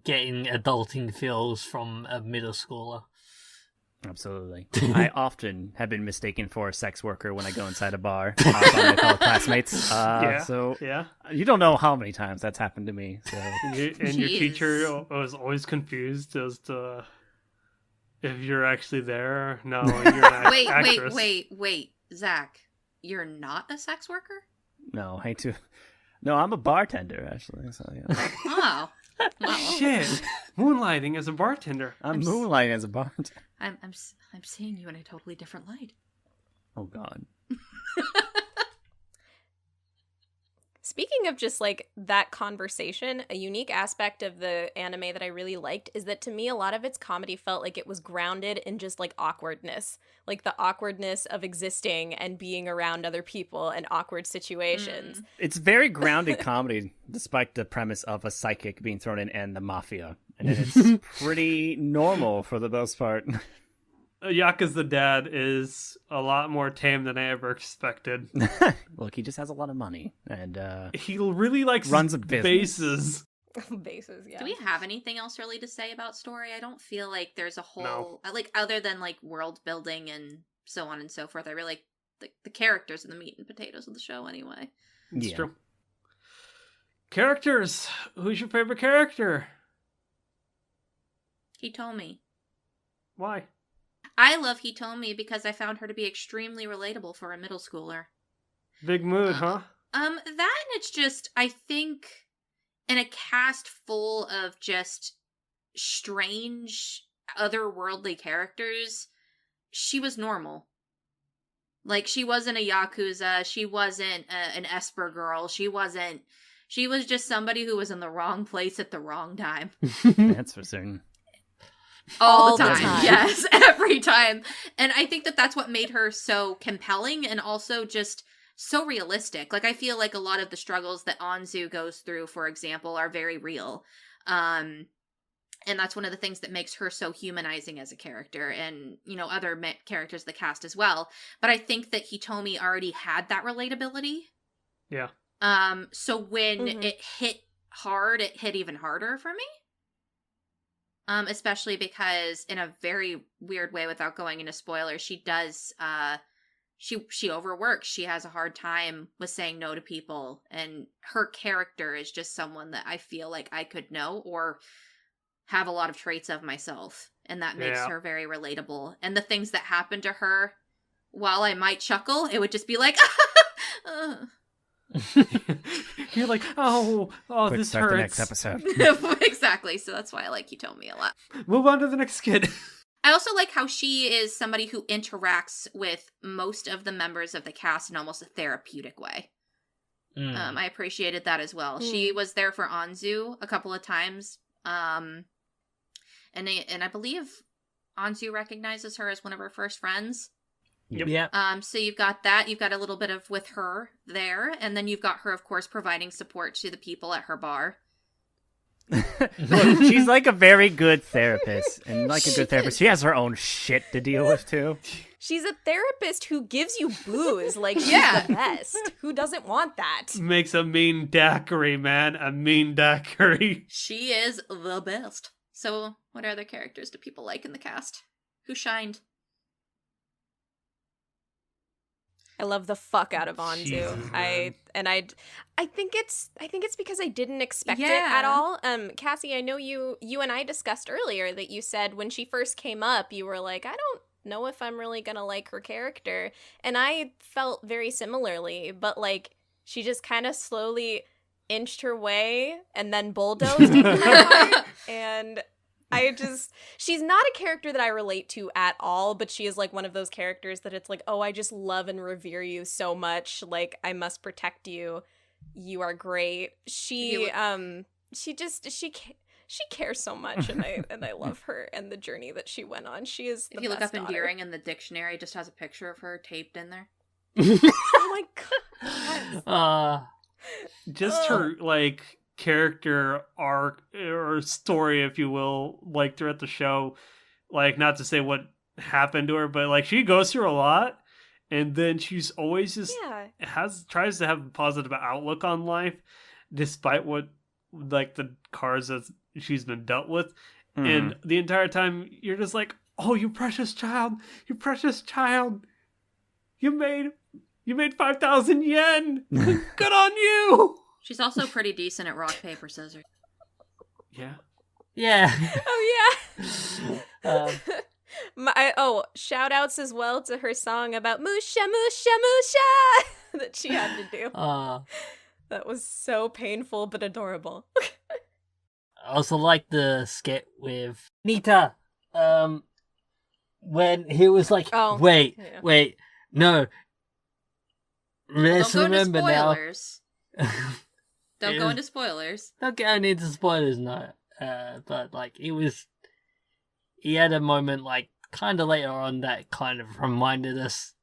Getting adulting feels from a middle schooler. Absolutely. I often have been mistaken for a sex worker when I go inside a bar by my fellow classmates. So Yeah. you don't know how many times that's happened to me. So And your Jeez. teacher was always confused as to if you're actually there. No, you're an actress. Wait, Zach, you're not a sex worker? no, I hate to. No, I'm a bartender actually. So yeah, Oh, well, Shit. Moonlighting as a bartender. I'm moonlighting as a bartender. I'm seeing you in a totally different light. Oh God. Speaking of just like that conversation, a unique aspect of the anime that I really liked is that to me, a lot of its comedy felt like it was grounded in just like awkwardness, like the awkwardness of existing and being around other people and awkward situations. It's very grounded comedy, despite the premise of a psychic being thrown in and the mafia. And it's pretty normal for the most part. Yaku's the dad is a lot more tame than I ever expected. Look, he just has a lot of money. And He really likes Runs a business. bases. Bases, yeah. Do we have anything else really to say about story? I don't feel like there's a whole No. like other than like world building and so on and so forth. I really like the characters and the meat and potatoes of the show anyway. It's Yeah. true. Characters. Who's your favorite character? Hitomi. Why? I love Hitomi because I found her to be extremely relatable for a middle schooler. Big mood, huh? That and it's just, I think, in a cast full of just strange, otherworldly characters, she was normal. Like, she wasn't a Yakuza, she wasn't an Esper girl, she was just somebody who was in the wrong place at the wrong time. That's for certain. All the All the time. time. Yes, every time. And I think that that's what made her so compelling and also just so realistic. Like, I feel like a lot of the struggles that Anzu goes through, for example, are very real. And that's one of the things that makes her so humanizing as a character, and, you know, other characters in the cast as well. But I think that Hitomi already had that relatability. Yeah. So when it hit hard, it hit even harder for me. Especially because in a very weird way, without going into spoilers, she does, she overworks. She has a hard time with saying no to people. And her character is just someone that I feel like I could know or have a lot of traits of myself. And that makes her very relatable. And the things that happen to her, while I might chuckle, it would just be like, You're like, oh, Quick, this start hurts. the next episode. Exactly. So that's why I like Hitomi a lot. Move on to the next kid. I also like how she is somebody who interacts with most of the members of the cast in almost a therapeutic way. I appreciated that as well. She was there for Anzu a couple of times. And I believe Anzu recognizes her as one of her first friends. Yep. Yeah. So you've got that. You've got a little bit of with her there. And then you've got her, of course, providing support to the people at her bar. Look, she's like a very good therapist. And like a good therapist, she has her own shit to deal with, too. She's a therapist who gives you booze. Like, she's Yeah. the best. Who doesn't want that? Makes a mean daiquiri, man. A mean daiquiri. She is the best. So what other characters do people like in the cast? Who shined? I love the fuck out of Anzu. Jesus, I think it's because I didn't expect it Yeah. at all. Cassie, I know you and I discussed earlier that you said when she first came up, you were like, I don't know if I'm really gonna like her character. And I felt very similarly, but like she just kind of slowly inched her way and then bulldozed into my heart. And she's not a character that I relate to at all, but she is like one of those characters that it's like, oh, I just love and revere you so much. Like, I must protect you. You are great. She she cares so much, and I love her and the journey that she went on. She is the If you look best up daughter. endearing in the dictionary, it just has a picture of her taped in there. Oh my god. Uh, Just her like character arc or story, if you will, like throughout the show. Like, not to say what happened to her, but like she goes through a lot, and then she's always just tries to have a positive outlook on life, despite what like the cards that she's been dealt with. And the entire time you're just like, oh, you precious child, you made 5,000 yen. Good on you. She's also pretty decent at rock, paper, scissors. Yeah. yeah. Oh yeah. Um, Shout outs as well to her song about Musha Musha Musha that she had to do. That was so painful but adorable. I also like the skit with Nita. When he was like, wait, no. Let's Don't go into remember now. spoilers. Don't go into spoilers. Not going into spoilers, no. But like he had a moment like kind of later on that kind of reminded us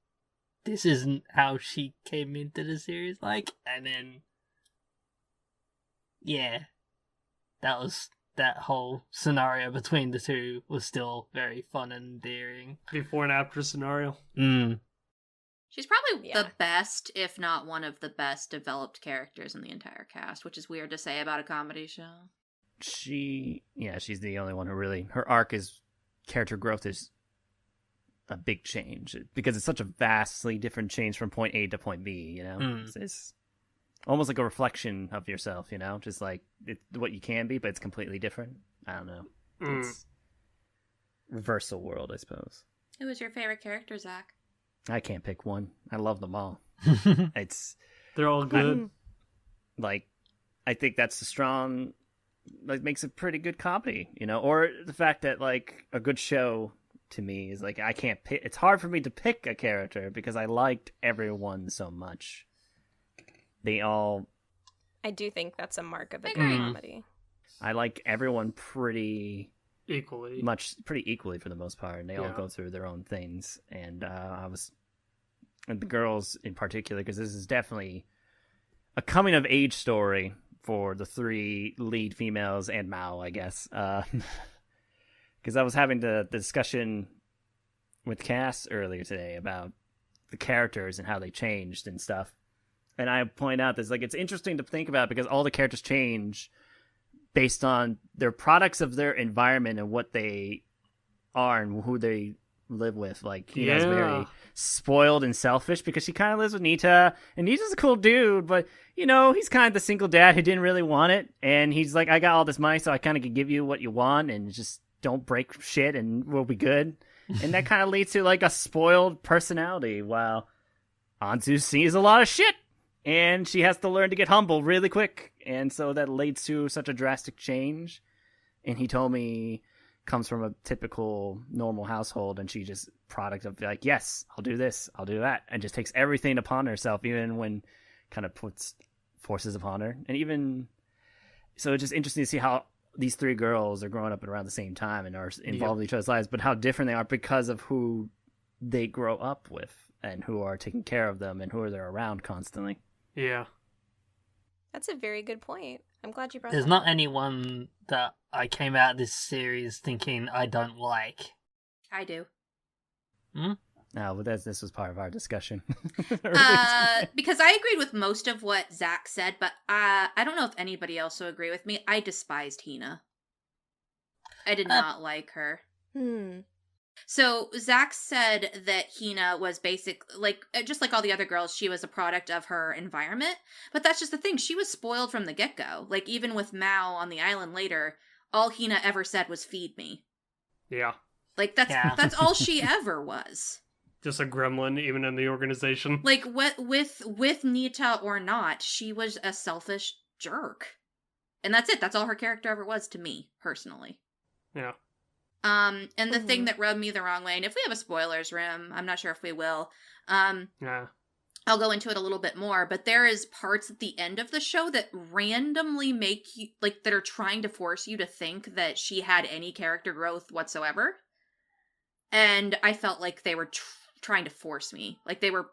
this isn't how she came into the series, like, and then yeah, that whole scenario between the two was still very fun and endearing. Before and after scenario. She's probably the best, if not one of the best, developed characters in the entire cast, which is weird to say about a comedy show. She's the only one who really, her character growth is a big change because it's such a vastly different change from point A to point B, you know? It's almost like a reflection of yourself, you know? Just like what you can be, but it's completely different. I don't know. It's reversal world, I suppose. Who was your favorite character, Zach? I can't pick one. I love them all. They're all good. I think that's the strong, like, makes a pretty good comedy, you know? Or the fact that, like, a good show to me is, like, I can't pick, it's hard for me to pick a character because I liked everyone so much. I do think that's a mark of a good comedy. I like everyone pretty equally for the most part, and they all go through their own things. And and the girls in particular, because this is definitely a coming of age story for the three lead females and Mao, I guess. Because I was having the discussion with Cass earlier today about the characters and how they changed and stuff. And I point out this, like, it's interesting to think about because all the characters change based on their products of their environment and what they are and who they live with. Like, Hina's very spoiled and selfish because she kind of lives with Nita, and Nita's a cool dude, but, you know, he's kind of the single dad who didn't really want it, and he's like, I got all this money, so I kind of can give you what you want, and just don't break shit, and we'll be good. And that kind of leads to, like, a spoiled personality, while Anzu sees a lot of shit, and she has to learn to get humble really quick, and so that leads to such a drastic change. And he told me comes from a typical normal household, and she just product of like, yes, I'll do this, I'll do that, and just takes everything upon herself, even when kind of puts forces upon her. And even so, it's just interesting to see how these three girls are growing up at around the same time and are involved in each other's lives, but how different they are because of who they grow up with and who are taking care of them and who are they're around constantly. Yeah. That's a very good point. I'm glad you brought There's that not up. anyone that I came out of this series thinking I don't like. I do. No, but this was part of our discussion. Because I agreed with most of what Zach said, but I don't know if anybody else will agree with me. I despised Hina. I did not like her. So Zach said that Hina was just like all the other girls, she was a product of her environment. But that's just the thing. She was spoiled from the get-go. Like, even with Mao on the island later, all Hina ever said was, feed me. Yeah. Like, that's all she ever was. Just a gremlin, even in the organization. Like, with Nita or not, she was a selfish jerk. And that's it. That's all her character ever was to me, personally. Yeah. And the thing that rubbed me the wrong way, and if we have a spoilers room, I'm not sure if we will, Yeah. I'll go into it a little bit more, but there is parts at the end of the show that randomly make you, like, that are trying to force you to think that she had any character growth whatsoever. And I felt like they were trying to force me. Like, they were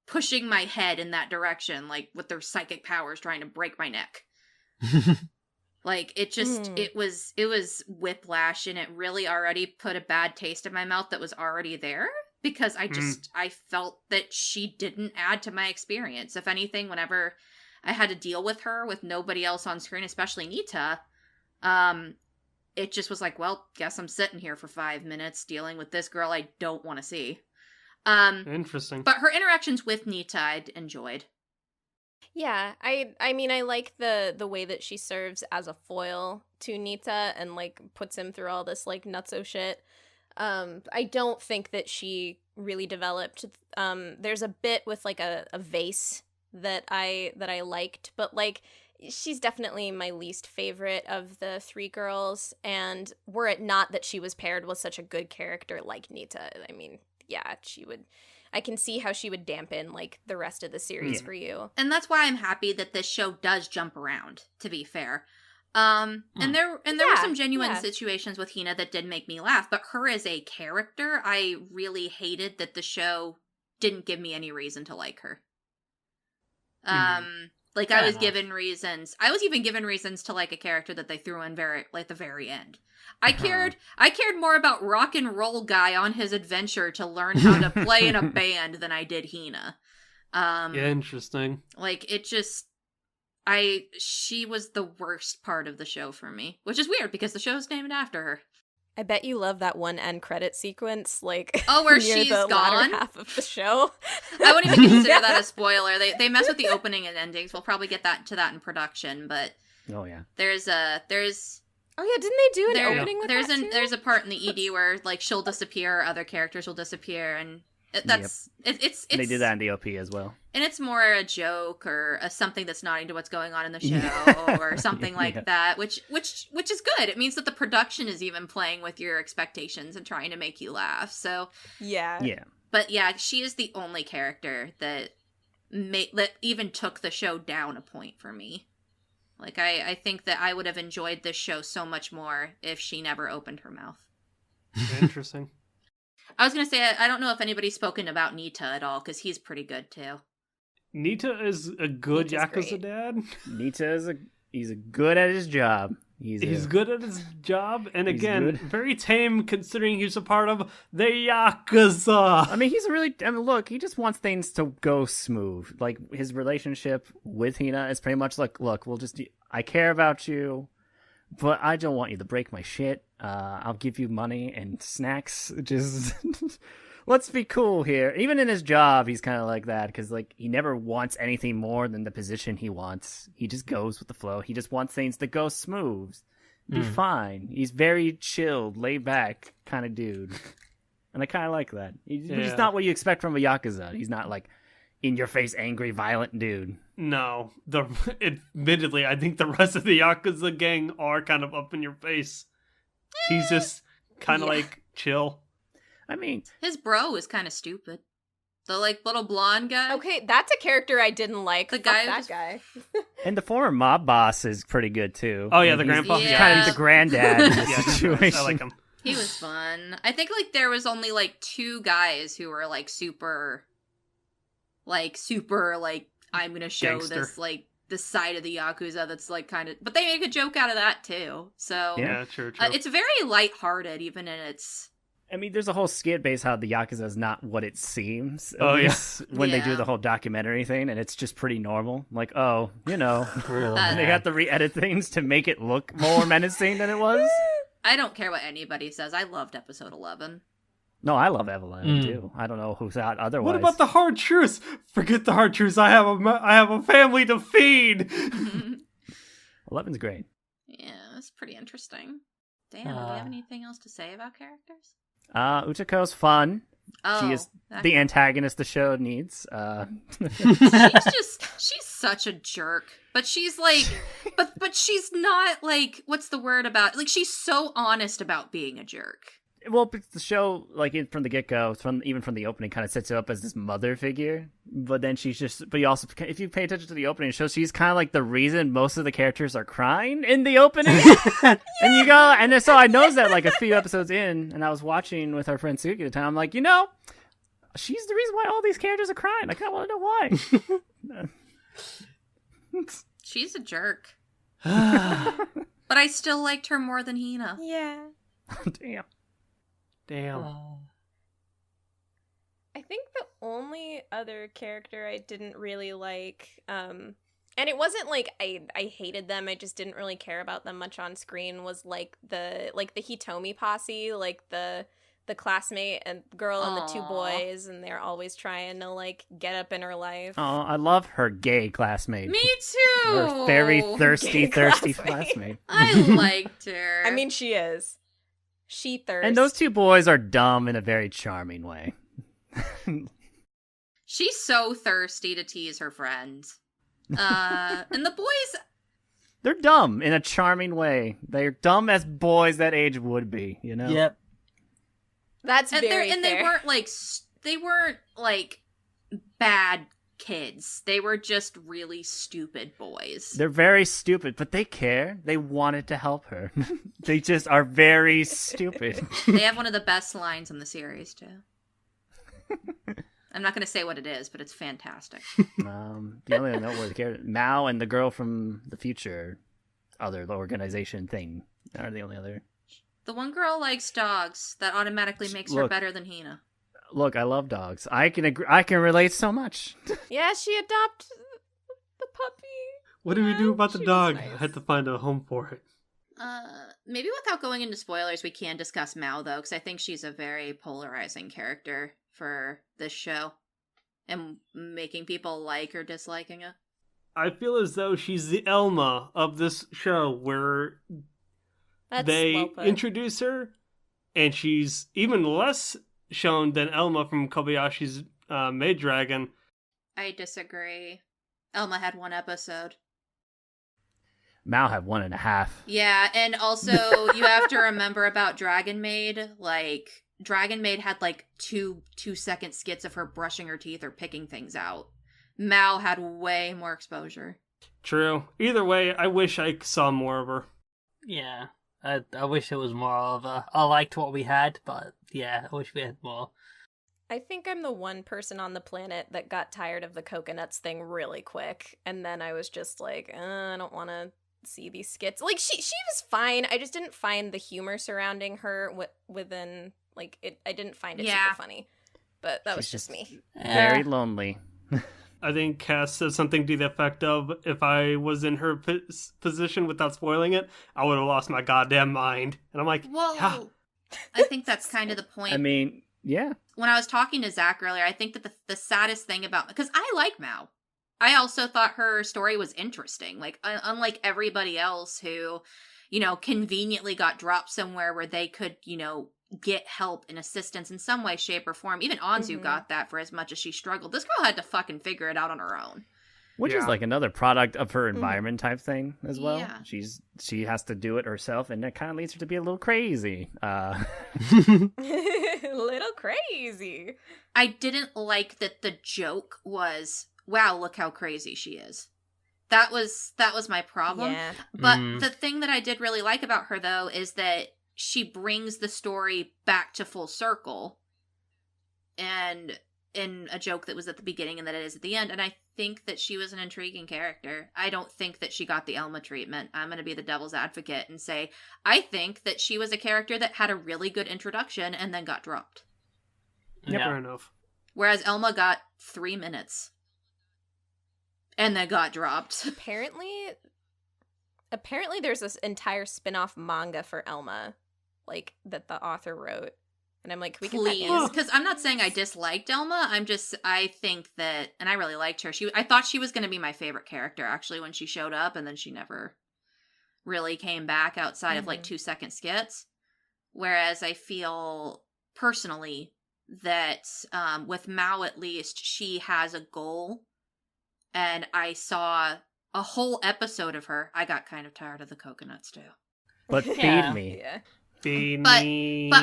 pushing my head in that direction, like, with their psychic powers trying to break my neck. Like, it just, it was whiplash, and it really already put a bad taste in my mouth that was already there. Because I felt that she didn't add to my experience. If anything, whenever I had to deal with her with nobody else on screen, especially Nita, it just was like, well, guess I'm sitting here for 5 minutes dealing with this girl I don't want to see. Interesting. But her interactions with Nita I enjoyed. Yeah, I mean, I like the way that she serves as a foil to Nita and, like, puts him through all this, like, nutso shit. I don't think that she really developed. There's a bit with, like, a vase that I liked, but, like, she's definitely my least favorite of the three girls, and were it not that she was paired with such a good character like Nita, I mean, yeah, I can see how she would dampen, like, the rest of the series for you. And that's why I'm happy that this show does jump around, to be fair. And there were some genuine situations with Hina that did make me laugh, but her as a character, I really hated that the show didn't give me any reason to like her. Like, I was given reasons. I was even given reasons to like a character that they threw in the very end. I cared more about Rock and Roll Guy on his adventure to learn how to play in a band than I did Hina. Interesting. Like, it just... she was the worst part of the show for me, which is weird because the show's named after her. I bet you love that one end credit sequence, like, where near she's the gone? latter half of the show. I wouldn't even consider that a spoiler. They mess with the opening and endings. We'll probably get to that in production, but Oh yeah. there's Oh yeah, didn't they do an opening with there's that too? there's a part in the ED where, like, she'll disappear, other characters will disappear, and it's They did that in the OP as well. And it's more a joke or something that's nodding to what's going on in the show or something like that, which is good. It means that the production is even playing with your expectations and trying to make you laugh. So Yeah. But yeah, she is the only character that even took the show down a point for me. Like, I think that I would have enjoyed this show so much more if she never opened her mouth. Interesting. I was going to say, I don't know if anybody's spoken about Nita at all, because he's pretty good, too. Nita is a good Nita's Yakuza great. dad. Nita he's good at his job. He's good at his job, and He's again, good. very tame considering he's a part of the Yakuza. I mean, look, he just wants things to go smooth. Like, his relationship with Hina is pretty much like, look, I care about you, but I don't want you to break my shit. I'll give you money and snacks. Just, let's be cool here. Even in his job, he's kind of like that, because, like, he never wants anything more than the position he wants. He just goes with the flow. He just wants things to go smooth. Be fine. He's very chilled, laid back kind of dude. And I kind of like that. He's not what you expect from a Yakuza. He's not, like, in-your-face, angry, violent dude. No, admittedly, I think the rest of the Yakuza gang are kind of up in your face. He's just kind of like chill. I mean, His bro is kind of stupid. The, like, little blonde guy. Okay, that's a character I didn't like. The Fuck guy who that just- guy. and the former mob boss is pretty good, too. Oh, yeah, the He's grandpa. Yeah. kind of the granddad in this Yeah, situation. I like him. He was fun. I think, like, there was only, like, 2 guys who were, like, super, I'm gonna show Gangster. this, like, this side of the Yakuza that's, like, kind of... But they make a joke out of that, too. So, Yeah, true. it's very lighthearted, even in its... I mean, there's a whole skit based how the Yakuza is not what it seems. Oh, yeah. When they do Yeah. the whole documentary thing, and it's just pretty normal. Like, oh, Really? That- they have to re-edit things to make it look more menacing than it was. I don't care what anybody says. I loved episode 11. No, I love Evelyn too. I don't know who thought otherwise. What about the hard truths? Forget the hard truths. I have a family to feed. 11's great. Yeah, it's pretty interesting. Dan, do you have anything else to say about characters? Uchako's fun. Oh, She is that the guy. antagonist the show needs. She's such a jerk. But she's like, but she's not like, what's the word about, like, she's so honest about being a jerk. Well, but the show, like, from the get-go, even from the opening, kind of sets it up as this mother figure. but then she's just. But you also, if you pay attention to the opening show, she's kind of like the reason most of the characters are crying in the opening. And you go, and then, so I noticed that like a few episodes in, and I was watching with our friend Suki at the time. I'm like, she's the reason why all these characters are crying. I kind of want to know why. She's a jerk. But I still liked her more than Hina. Yeah. Damn. I think the only other character I didn't really like, and it wasn't like I hated them, I just didn't really care about them much on screen, was like the Hitomi posse, like the classmate and girl and the two boys, and they're always trying to like get up in her life. Oh, I love her gay classmate. Me too. Her very thirsty classmate. I liked her. I mean, she is. She thirsts. And those two boys are dumb in a very charming way. She's so thirsty to tease her friends. And the boys, they're dumb in a charming way. They're dumb as boys that age would be, Yep. That's very fair. they weren't like bad kids. They were just really stupid boys. They're very stupid, but they care. They wanted to help her. They just are very stupid. They have one of the best lines in the series too. I'm not going to say what it is, but it's fantastic. The only noteworthy character, Mao and the girl from the future, the organization thing, are the only other. The one girl likes dogs. That automatically makes her better than Hina. Look, I love dogs. I can agree. I can relate so much. Yeah, she adopted the puppy. What do we do about the dog? nice. I had to find a home for it. Maybe without going into spoilers, we can discuss Mao, though, because I think she's a very polarizing character for this show. And making people like or disliking it. I feel as though she's the Elma of this show, where they introduce her, and she's even less shown than Elma from Kobayashi's Maid Dragon. I disagree. Elma had 1 episode. Mao had 1.5. Yeah, and also you have to remember about Dragon Maid. Like, Dragon Maid had like 2-second skits of her brushing her teeth or picking things out. Mao had way more exposure. True. Either way, I wish I saw more of her. Yeah. I wish it was more of I liked what we had, but yeah, I wish we had more. I think I'm the one person on the planet that got tired of the coconuts thing really quick, and then I was just like, I don't want to see these skits. Like, she was fine. I just didn't find the humor surrounding her within, like, it. I didn't find it super funny. But that was just me. Very lonely. I think Cass said something to the effect of, if I was in her position without spoiling it, I would have lost my goddamn mind. And I'm like, well, yeah. I think that's kind of the point. I mean, yeah. When I was talking to Zach earlier, I think that the saddest thing about... Because I like Mao. I also thought her story was interesting. Like, unlike everybody else who, conveniently got dropped somewhere where they could, get help and assistance in some way, shape, or form. Even Anzu got that for as much as she struggled. This girl had to fucking figure it out on her oon. Which is like another product of her environment type thing as well. Yeah. She has to do it herself, and that kind of leads her to be a little crazy. Little crazy. I didn't like that the joke was, wow, look how crazy she is. That was my problem. Yeah. But the thing that I did really like about her, though, is that she brings the story back to full circle, and in a joke that was at the beginning and that it is at the end. And I think that she was an intriguing character. I don't think that she got the Elma treatment. I'm going to be the devil's advocate and say, I think that she was a character that had a really good introduction and then got dropped. Yeah, fair enough. Whereas Elma got 3 minutes and then got dropped. Apparently there's this entire spin-off manga for Elma, like, that the author wrote. And I'm like, please, because I'm not saying I disliked Elma. I think that, and I really liked her. I thought she was going to be my favorite character, actually, when she showed up, and then she never really came back outside of, like, 2-second skits. Whereas I feel, personally, that with Mao, at least, she has a goal. And I saw a whole episode of her. I got kind of tired of the coconuts, too. But feed me. Yeah. But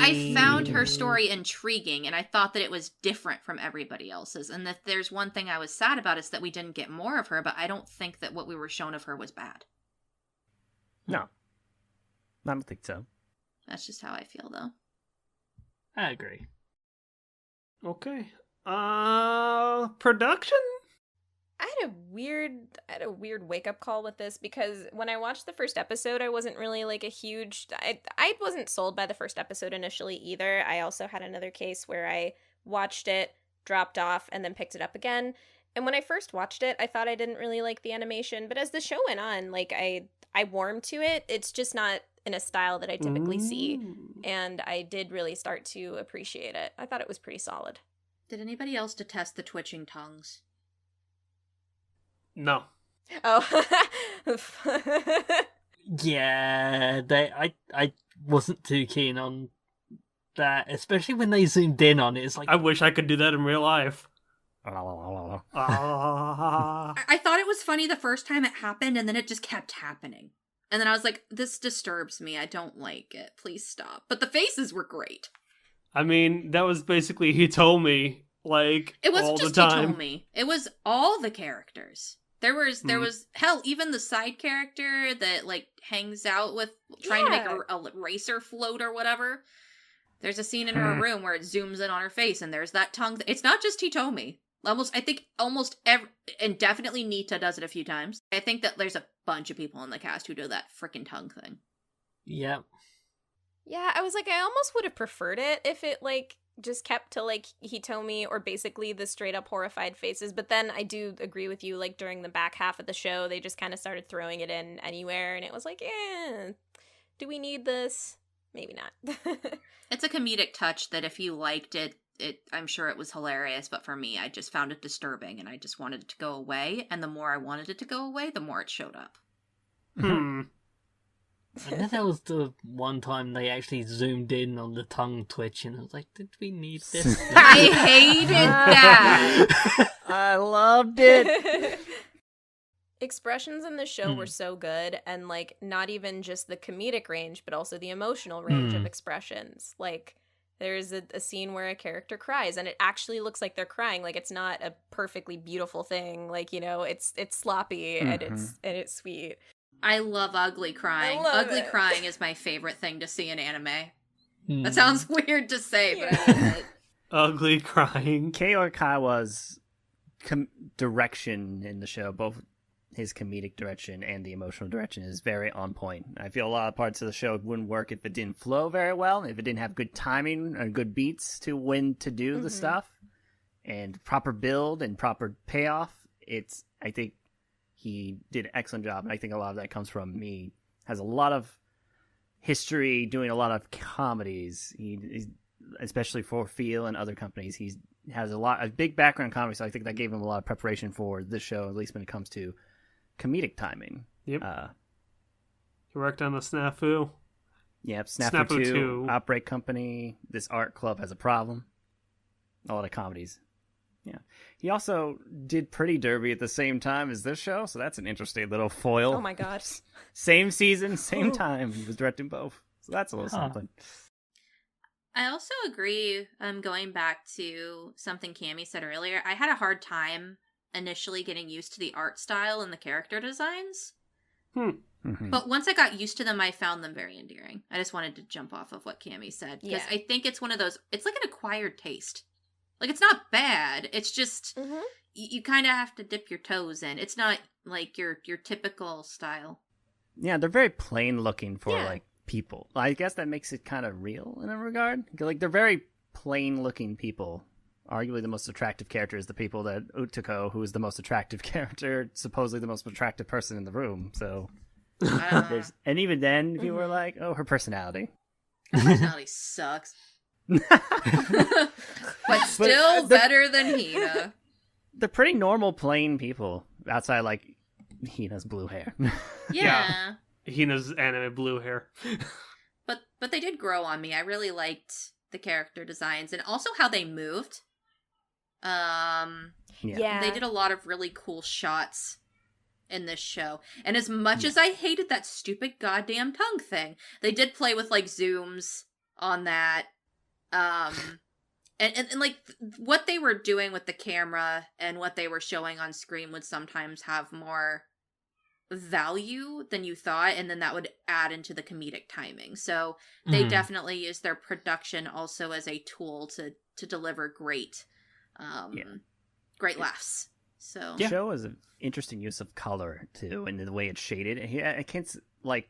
I found her story intriguing, and I thought that it was different from everybody else's. And that there's one thing I was sad about is that we didn't get more of her, but I don't think that what we were shown of her was bad. No. I don't think so. That's just how I feel, though. I agree. Okay. Production? I had a weird wake up call with this because when I watched the first episode, I wasn't really like I wasn't sold by the first episode initially either. I also had another case where I watched it, dropped off, and then picked it up again. And when I first watched it, I thought I didn't really like the animation, but as the show went on, like I warmed to it. It's just not in a style that I typically see, and I did really start to appreciate it. I thought it was pretty solid. Did anybody else detest the twitching tongues? No. Oh. Yeah, I wasn't too keen on that, especially when they zoomed in on it. It's like I wish I could do that in real life. I thought it was funny the first time it happened, and then it just kept happening. And then I was like, this disturbs me. I don't like it. Please stop. But the faces were great. I mean, that was basically Hitomi, like, It wasn't all just the time. Hitomi. It was all the characters. There was hell, even the side character that like hangs out with trying to make a racer float or whatever. There's a scene in her room where it zooms in on her face, and there's that tongue. It's not just Hitomi. I think almost every, and definitely Nita does it a few times. I think that there's a bunch of people in the cast who do that freaking tongue thing. Yep. Yeah, I was like, I almost would have preferred it if it, like, just kept to, like, Hitomi or basically the straight-up horrified faces. But then I do agree with you, like, during the back half of the show, they just kind of started throwing it in anywhere, and it was like, do we need this? Maybe not. It's a comedic touch that if you liked it, I'm sure it was hilarious, but for me, I just found it disturbing, and I just wanted it to go away, and the more I wanted it to go away, the more it showed up. And then there was the one time they actually zoomed in on the tongue twitch, and I was like, did we need this? I hated that! I loved it! Expressions in the show were so good, and, like, not even just the comedic range, but also the emotional range of expressions. Like, there's a scene where a character cries, and it actually looks like they're crying. Like, it's not a perfectly beautiful thing. Like, you know, it's sloppy and it's sweet. I love ugly crying. Ugly crying is my favorite thing to see in anime. That sounds weird to say, but I love it. Ugly crying. Kei Kawa's direction in the show, both his comedic direction and the emotional direction, is very on point. I feel a lot of parts of the show wouldn't work if it didn't flow very well, if it didn't have good timing and good beats to when to do the stuff, and proper build and proper payoff. I think he did an excellent job, and I think a lot of that comes from me. Has a lot of history doing a lot of comedies. He's, especially for Feel and other companies, he has a big background in comedy, so I think that gave him a lot of preparation for this show, at least when it comes to comedic timing. Yep. He worked on the Snafu. Yep, Snafu 2, Outbreak Company, This Art Club Has a Problem. A lot of comedies. Yeah. He also did Pretty Derby at the same time as this show, so that's an interesting little foil. Oh my god. Same season, same time. He was directing both. So that's a little something. I also agree, going back to something Cammie said earlier, I had a hard time initially getting used to the art style and the character designs. But once I got used to them, I found them very endearing. I just wanted to jump off of what Cammie said, because I think it's one of those, it's like an acquired taste. Like, it's not bad, it's just, you kind of have to dip your toes in. It's not, like, your typical style. Yeah, they're very plain looking for, like, people. I guess that makes it kind of real in a regard. Like, they're very plain looking people. Arguably the most attractive character is the people that Utako, who is the most attractive character, supposedly the most attractive person in the room. So, and even then, people were like, oh, her personality. Her personality sucks. But still better than Hina. They're pretty normal, plain people, outside, like, Hina's blue hair. Yeah. Hina's anime blue hair. But they did grow on me. I really liked the character designs and also how they moved. They did a lot of really cool shots in this show. And as much as I hated that stupid goddamn tongue thing, they did play with like zooms on that. And like what they were doing with the camera and what they were showing on screen would sometimes have more value than you thought, and then that would add into the comedic timing. So they definitely use their production also as a tool to deliver great great laughs. So the show is an interesting use of color too, and the way it's shaded. I can't like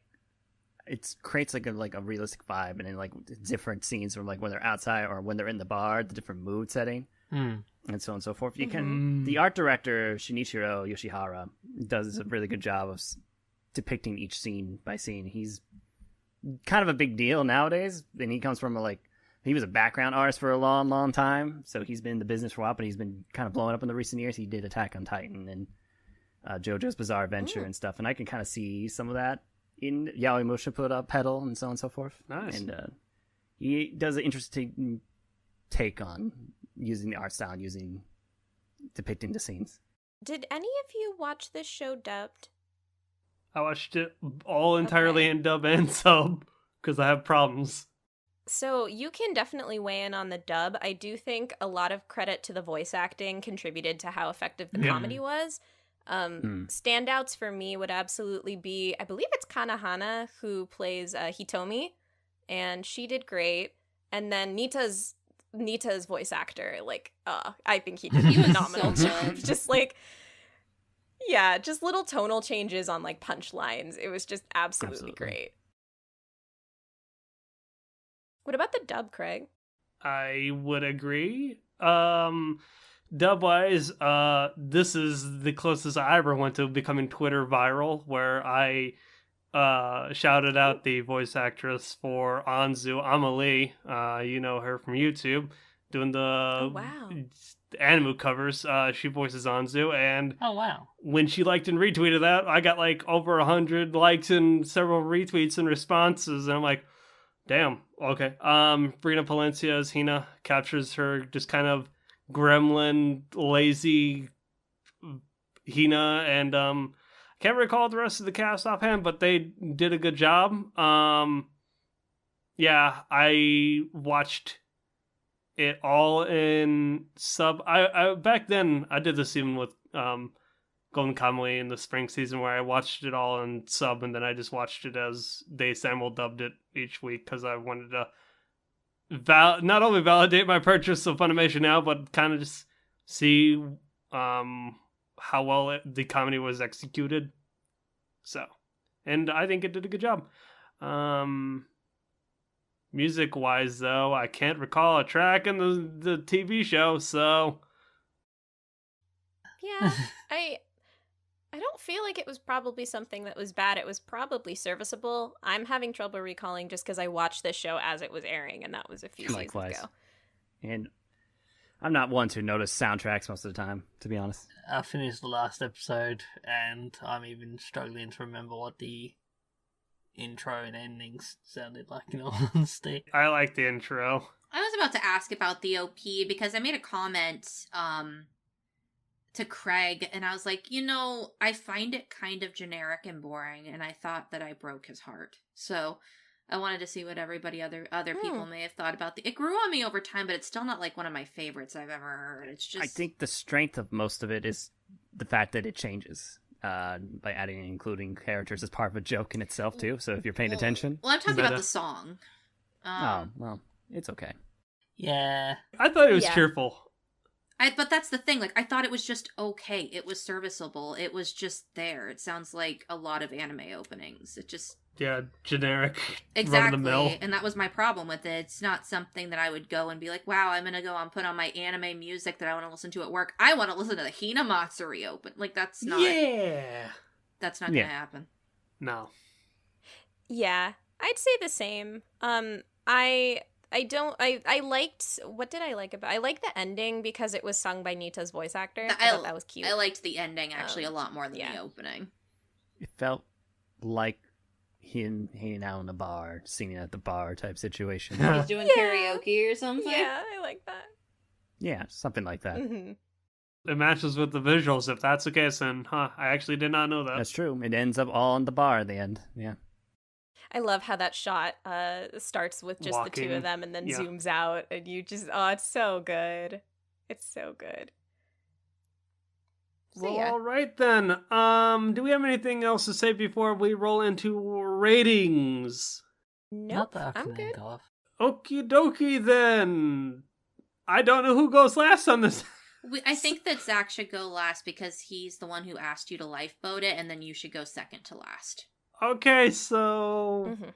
it creates like a realistic vibe, and then like different scenes from like when they're outside or when they're in the bar, the different mood setting. And so on and so forth. You can the art director Shinichiro Yoshihara does a really good job of depicting each scene by scene. He's kind of a big deal nowadays, and he comes from he was a background artist for a long time, so he's been in the business for a while, but he's been kind of blowing up in the recent years. He did Attack on Titan and JoJo's Bizarre Adventure and stuff, and I can kind of see some of that in Yaoi Musha Pedal and so on and so forth. Nice. And he does an interesting take on using the art style and depicting the scenes. Did any of you watch this show dubbed? I watched it all entirely in dub and sub because I have problems. So you can definitely weigh in on the dub. I do think a lot of credit to the voice acting contributed to how effective the comedy was. Standouts for me would absolutely be, I believe it's Kanahana who plays Hitomi, and she did great. And then Nita's voice actor, I think he did a phenomenal job. Just just little tonal changes on punchlines. It was just absolutely great. What about the dub, Craig? I would agree. Dub-wise, this is the closest I ever went to becoming Twitter viral, where I shouted out the voice actress for Anzu, Amelie. You know her from YouTube, doing the anime covers. She voices Anzu, and when she liked and retweeted that, I got over 100 likes and several retweets and responses, and I'm like, damn, okay. Brina Palencia as Hina captures her just kind of gremlin, lazy Hina, and can't recall the rest of the cast offhand, but they did a good job. I watched it all in sub. I back then I did this even with Golden Kamuy in the spring season, where I watched it all in sub, and then I just watched it as they simul dubbed it each week because I wanted to not only validate my purchase of Funimation Now, but kind of just see how well the comedy was executed. So, and I think it did a good job. Music wise, though, I can't recall a track in the TV show, so yeah, I don't feel like it was probably something that was bad. It was probably serviceable. I'm having trouble recalling just because I watched this show as it was airing, and that was a few seasons ago. And I'm not one to notice soundtracks most of the time, to be honest. I finished the last episode, and I'm even struggling to remember what the intro and endings sounded like, in all honesty. I like the intro. I was about to ask about the OP because I made a comment to Craig, and I was like, I find it kind of generic and boring, and I thought that I broke his heart. So I wanted to see what other people may have thought about it grew on me over time, but it's still not one of my favorites I've ever heard. It's just, I think the strength of most of it is the fact that it changes by adding and including characters as part of a joke in itself too. So if you're paying attention. Well, I'm talking about the song. It's okay. Yeah, I thought it was cheerful. But that's the thing. I thought it was just okay. It was serviceable. It was just there. It sounds like a lot of anime openings. It just generic. Exactly. And that was my problem with it. It's not something that I would go and be like, wow, I'm gonna go and put on my anime music that I want to listen to at work. I want to listen to the Hinamatsuri open. That's not. Yeah. That's not gonna happen. No. Yeah, I'd say the same. I liked, what did I like about, I liked the ending because it was sung by Nita's voice actor. I thought that was cute. I liked the ending actually a lot more than the opening. It felt like him hanging out in a bar, singing at the bar type situation. He's doing karaoke or something. Yeah, I like that. Yeah, something like that. Mm-hmm. It matches with the visuals. If that's the case, then I actually did not know that. That's true. It ends up all in the bar at the end. Yeah. I love how that shot starts with just the two Walking. of them and then Yeah. zooms out, and you just, oh, it's so good. It's so good. So, Well, yeah. all right then. Do we have anything else to say before we roll into ratings? Not Nope, that I can I'm think good. of. Okie dokie then. I don't know who goes last on this. I think that Zac should go last because he's the one who asked you to lifeboat it, and then you should go second to last. Okay, so Mhm.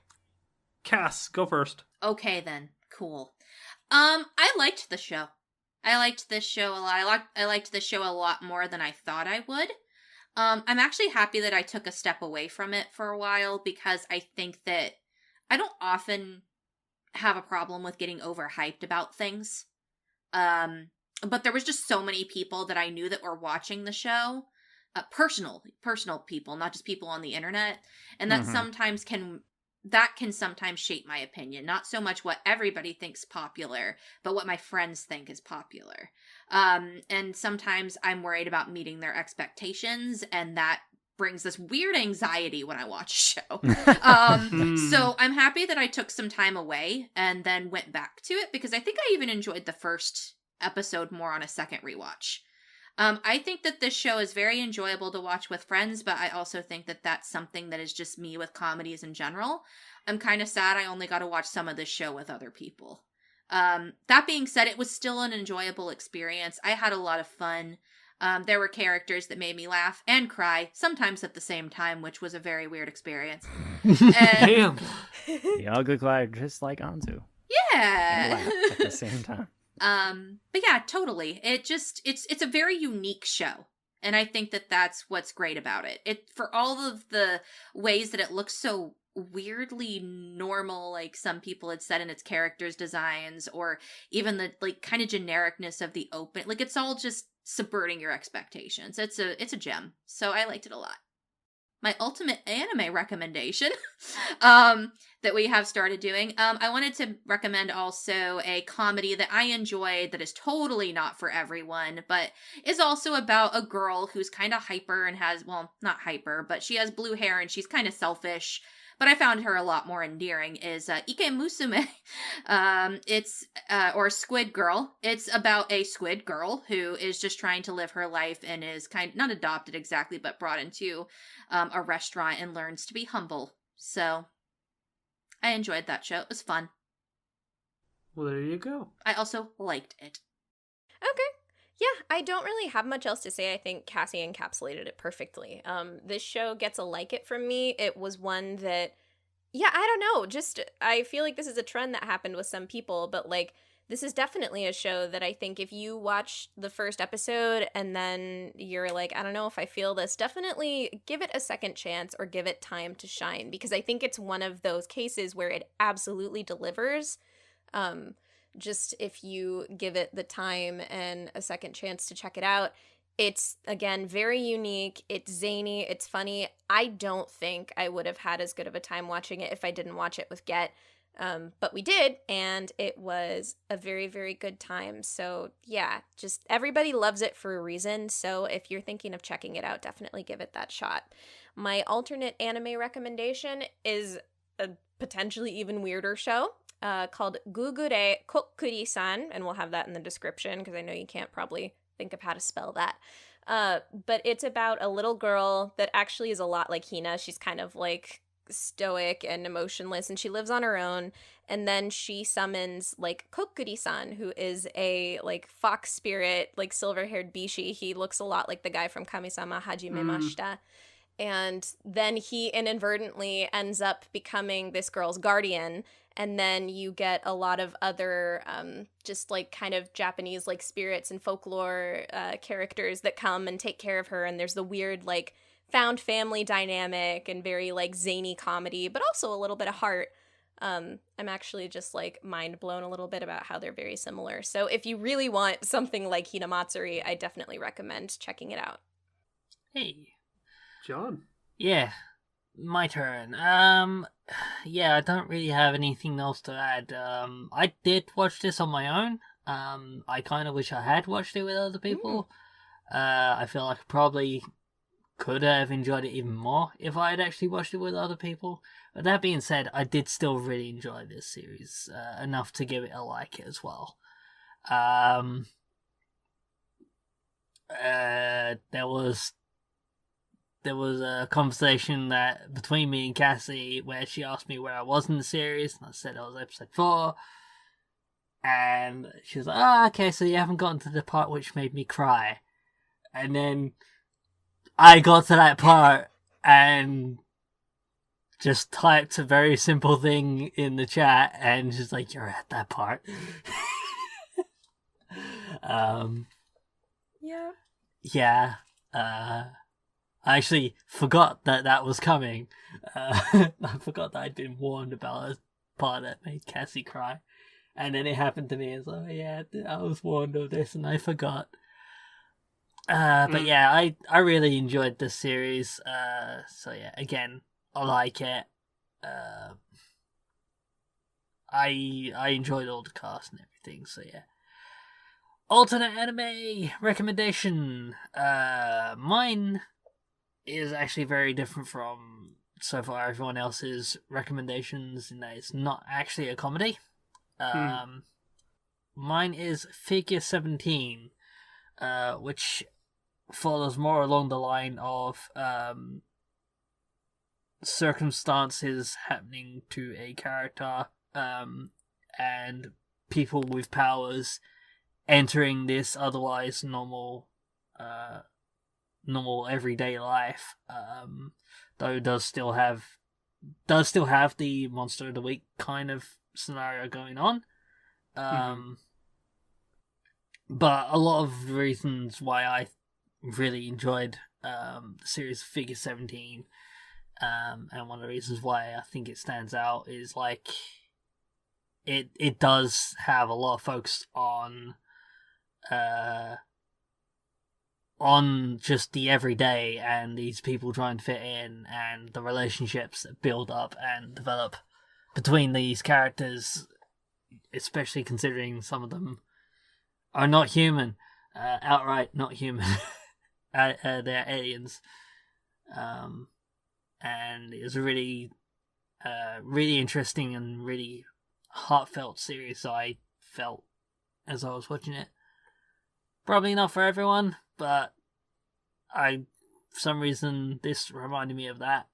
Cass, go first. Okay then, cool. I liked the show. I liked this show a lot. I liked this show a lot more than I thought I would. I'm actually happy that I took a step away from it for a while because I think that I don't often have a problem with getting overhyped about things. But there was just so many people that I knew that were watching the show, personal people, not just people on the internet, and that Mhm. can sometimes shape my opinion. Not so much what everybody thinks popular, but what my friends think is popular. And sometimes I'm worried about meeting their expectations, and that brings this weird anxiety when I watch a show. So I'm happy that I took some time away and then went back to it because I think I even enjoyed the first episode more on a second rewatch. I think that this show is very enjoyable to watch with friends, but I also think that that's something that is just me with comedies in general. I'm kind of sad I only got to watch some of this show with other people. That being said, it was still an enjoyable experience. I had a lot of fun. There were characters that made me laugh and cry, sometimes at the same time, which was a very weird experience. And, Damn. The ugly cry just like Anzu. yeah. And laugh at the same time. But yeah, totally. It's a very unique show. And I think that that's what's great about it. It, for all of the ways that it looks so weirdly normal, like some people had said in its characters designs, or even the like kind of genericness of the open, like it's all just subverting your expectations. It's a gem. So I liked it a lot. My ultimate anime recommendation that we have started doing. I wanted to recommend also a comedy that I enjoyed that is totally not for everyone, but is also about a girl who's kind of hyper and has, well, not hyper, but she has blue hair and she's kind of selfish. But I found her a lot more endearing, is Ike Musume. Or Squid Girl. It's about a squid girl who is just trying to live her life and is not adopted exactly, but brought into a restaurant and learns to be humble. So I enjoyed that show. It was fun. Well, there you go. I also liked it. Okay. Yeah, I don't really have much else to say. I think Cassie encapsulated it perfectly. This show gets a like it from me. It was one that, yeah, I don't know. Just, I feel like this is a trend that happened with some people, but like, this is definitely a show that I think if you watch the first episode and then you're like, I don't know if I feel this, definitely give it a second chance or give it time to shine, because I think it's one of those cases where it absolutely delivers. Just if you give it the time and a second chance to check it out. It's, again, very unique. It's zany. It's funny. I don't think I would have had as good of a time watching it if I didn't watch it with Get. But we did, and it was a very, very good time. So, yeah, just everybody loves it for a reason. So if you're thinking of checking it out, definitely give it that shot. My alternate anime recommendation is a potentially even weirder show. Called Gugure Kokkuri-san, and we'll have that in the description because I know you can't probably think of how to spell that. But it's about a little girl that actually is a lot like Hina. She's kind of like stoic and emotionless, and she lives on her own. And then she summons like Kokkuri-san, who is a like fox spirit, like silver-haired bishi. He looks a lot like the guy from Kami-sama Hajimemashita. And then he inadvertently ends up becoming this girl's guardian. And then you get a lot of other just like kind of Japanese like spirits and folklore characters that come and take care of her. And there's the weird like found family dynamic and very like zany comedy, but also a little bit of heart. I'm actually just like mind blown a little bit about how they're very similar. So if you really want something like Hinamatsuri, I definitely recommend checking it out. Hey. John. Yeah, my turn. Yeah, I don't really have anything else to add. I did watch this on my own. I kind of wish I had watched it with other people. I feel like I probably could have enjoyed it even more if I had actually watched it with other people. But that being said, I did still really enjoy this series enough to give it a like as well. There was a conversation that between me and Cassie where she asked me where I was in the series, and I said I was episode 4. And she was like, "Oh, okay, so you haven't gotten to the part which made me cry." And then I got to that part and just typed a very simple thing in the chat, and she's like, "You're at that part." Yeah. Yeah. I actually forgot that was coming. I forgot that I'd been warned about a part that made Cassie cry. And then it happened to me. It's like, oh, yeah, I was warned of this and I forgot. But yeah, I really enjoyed this series. So yeah, again, I like it. I enjoyed all the cast and everything. So yeah. Alternate anime recommendation. Mine is actually very different from so far everyone else's recommendations in that it's not actually a comedy. Mine is Figure 17, which follows more along the line of circumstances happening to a character and people with powers entering this otherwise normal everyday life, though it does still have the monster of the week kind of scenario going on. But a lot of reasons why I really enjoyed the series Figure 17, and one of the reasons why I think it stands out is like it does have a lot of focus on just the everyday and these people trying to fit in and the relationships that build up and develop between these characters, especially considering some of them are not human, outright not human. They're aliens. And it was a really interesting and really heartfelt series, I felt as I was watching it. Probably not for everyone, but for some reason this reminded me of that.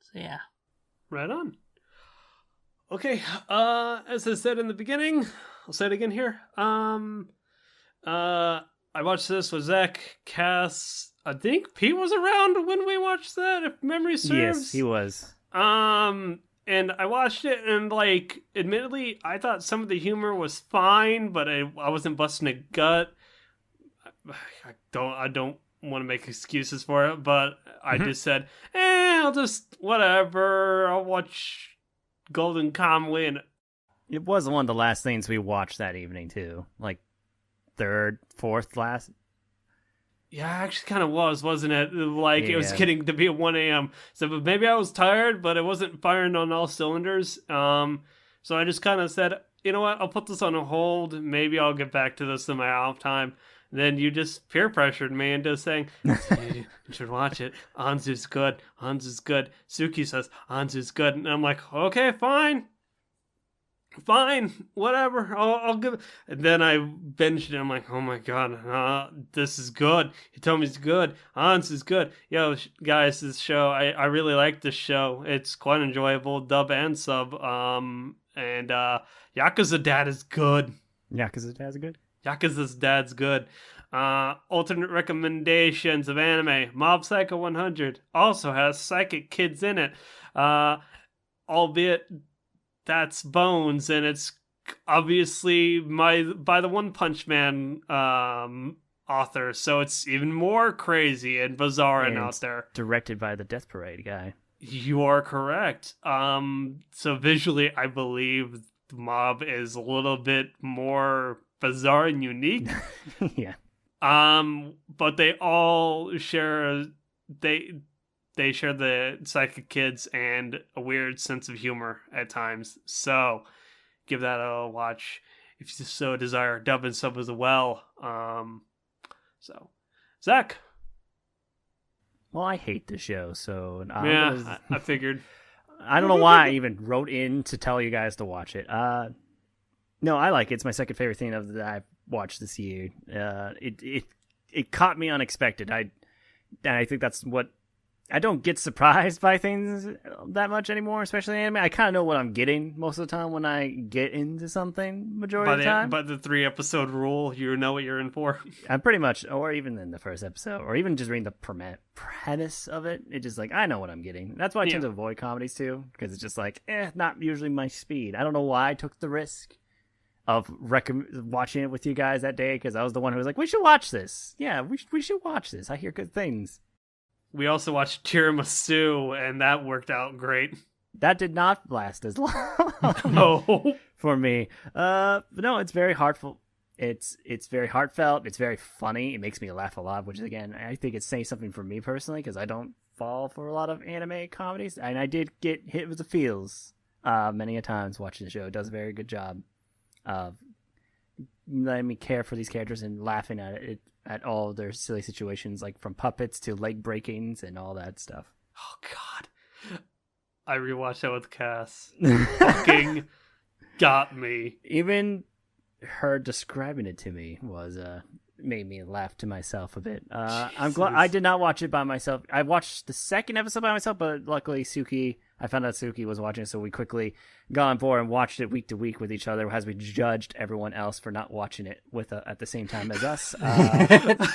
So yeah. Right on. Okay, as I said in the beginning, I'll say it again here. I watched this with Zac, Cass. I think Pete was around when we watched that, if memory serves. Yes, he was. And I watched it, and like, admittedly, I thought some of the humor was fine, but I wasn't busting a gut. I don't want to make excuses for it, but I just said, I'll just whatever. I'll watch Golden Kamuy, and It was one of the last things we watched that evening too. Like third, fourth last. yeah, actually kind of wasn't it? Like, it was Yeah. getting to be at 1 a.m. So but maybe I was tired, but it wasn't firing on all cylinders. So I just kind of said, you know what? I'll put this on a hold. Maybe I'll get back to this in my off time. Then you just peer pressured me into saying, you should watch it. Anzu's good. Anzu's good. Suki says, Anzu's good. And I'm like, okay, fine. Fine, whatever. I'll give it. And then I binged it. I'm like, oh my god, this is good. He told me it's good. Hans is good. Yo, guys, this show, I really like this show. It's quite enjoyable, dub and sub. And Yakuza Dad is good. Yakuza Dad's good. Yakuza's Dad's good. Alternate recommendations of anime. Mob Psycho 100 also has psychic kids in it. Albeit that's Bones, and it's obviously by the One Punch Man author, so it's even more crazy and bizarre and out there. Directed by the Death Parade guy. You are correct. So visually, I believe the Mob is a little bit more bizarre and unique. Yeah. But they all share they share the psychic kids and a weird sense of humor at times. So give that a watch if you so desire, dub and sub as well. So, Zach. Well, I hate the show, so I figured. I don't know why I even wrote in to tell you guys to watch it. No, I like it. It's my second favorite thing that I've watched this year. It caught me unexpected. And I think that's what I don't get surprised by things that much anymore, especially anime. I kind of know what I'm getting most of the time when I get into something. Majority of the time, by the 3-episode rule, you know what you're in for. I'm pretty much, or even in the first episode, or even just reading the premise of it. It's just like I know what I'm getting. That's why I tend to avoid comedies too, because it's just like, not usually my speed. I don't know why I took the risk of watching it with you guys that day, because I was the one who was like, we should watch this. Yeah, we should watch this. I hear good things. We also watched Tiramisu, and that worked out great. That did not last as long. No. For me. But no, it's very heartful. It's very heartfelt. It's very funny. It makes me laugh a lot, which again, I think it's saying something for me personally, because I don't fall for a lot of anime comedies. And I did get hit with the feels many a times watching the show. It does a very good job of letting me care for these characters and laughing at all their silly situations, like from puppets to leg breakings and all that stuff. Oh God, I rewatched that with Cass. Fucking got me. Even her describing it to me was made me laugh to myself a bit. I'm glad I did not watch it by myself. I watched the second episode by myself, but luckily I found out Suki was watching it, so we quickly got on board and watched it week to week with each other as we judged everyone else for not watching it at the same time as us. But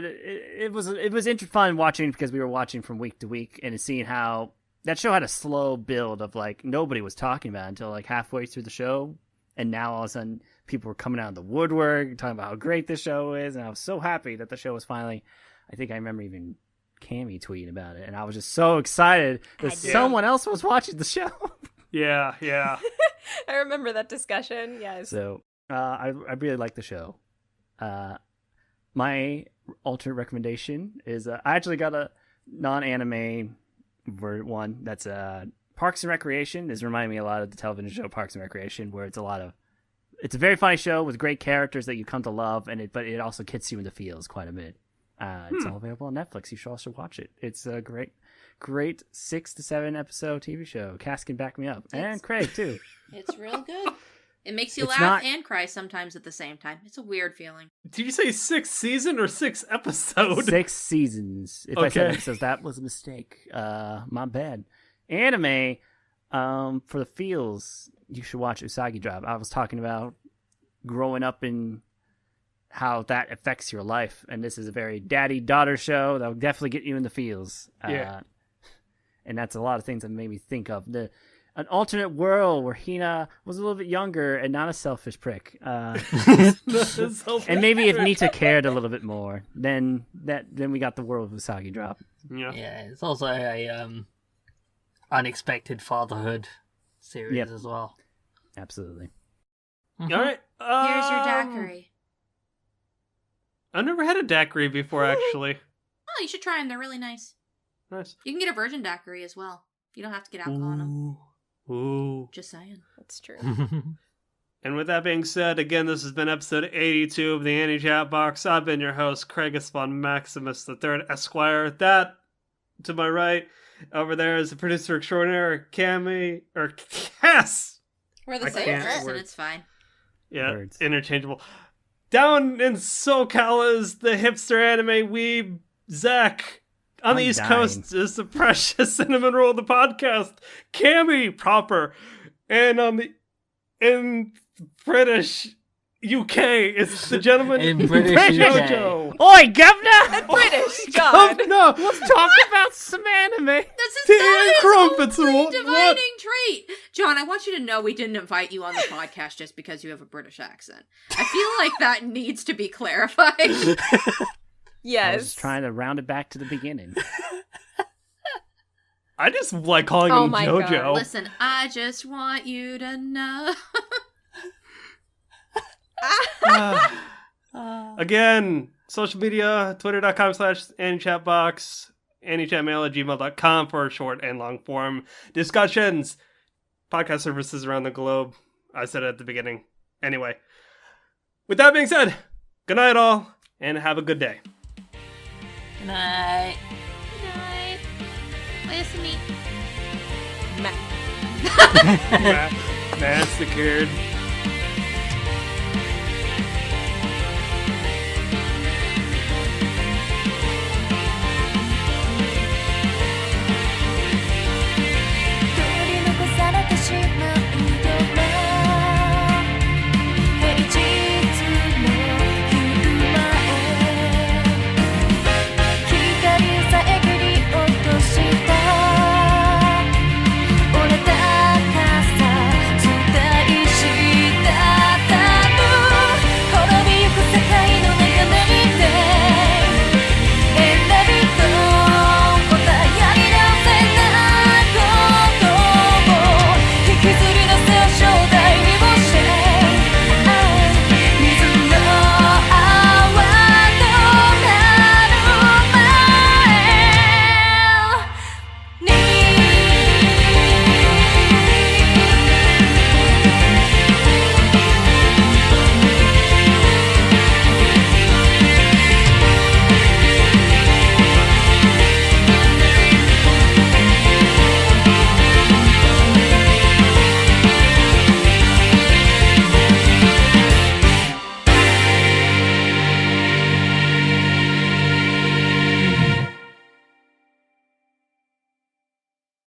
it was fun watching, because we were watching from week to week and seeing how that show had a slow build of like nobody was talking about it until like halfway through the show, and now all of a sudden people were coming out of the woodwork talking about how great this show is, and I was so happy that the show was finally. I think I remember even Cammy tweeting about it, and I was just so excited that someone else was watching the show. Yeah. I remember that discussion. Yes. So I really like the show. My alternate recommendation is I actually got a non-anime one that's Parks and Recreation. Is reminding me a lot of the television show Parks and Recreation, where it's a very funny show with great characters that you come to love, but it also gets you in the feels quite a bit. It's all available on Netflix. You should also watch it. It's a great 6 to 7 episode TV show. Cass can back me up, and Craig too. It's real good. It makes you laugh and cry sometimes at the same time. It's a weird feeling. Did you say 6th season or 6th episode? 6 seasons. If I said episodes, that was a mistake. My bad. Anime, for the feels, you should watch Usagi Drop. I was talking about growing up in how that affects your life, and this is a very daddy-daughter show that will definitely get you in the feels. And that's a lot of things that made me think of an alternate world where Hina was a little bit younger and not a selfish prick. And maybe if Nita cared a little bit more, then we got the world of Usagi Drop. Yeah, it's also a unexpected fatherhood series as well. Absolutely. All right. Here's your daiquiri. I've never had a daiquiri before, actually. Oh, you should try them. They're really nice. Nice. You can get a virgin daiquiri as well. You don't have to get alcohol in them. Ooh. Just saying. That's true. And with that being said, again, this has been episode 82 of the Annie Chat Box. I've been your host, Craig Espon Maximus III Esquire. That, to my right, over there is the producer extraordinaire, Cass. We're the same person, it's fine. Yeah, Words. Interchangeable. Down in SoCal is the hipster anime weeb, Zach. On the East Coast is the precious cinnamon roll of the podcast, Cammy proper. And in British UK, it's the gentleman in British UK. Jojo. Oi, governor! British, God. No, Let's talk about some anime. This is Tea not and his crumpets only and what- dividing trait. John, I want you to know we didn't invite you on the podcast just because you have a British accent. I feel like that needs to be clarified. Yes. I was just trying to round it back to the beginning. I just like calling Oh him my Jojo. God. Listen, I just want you to know. Again, social media, twitter.com/AnnieChatBox, AnnieChatMail@gmail.com for short and long form discussions. podcast services around the globe. I said it at the beginning. Anyway, with that being said, good night all, and have a good day. Good night. Good night. Oyasumi. Meh. Massacred.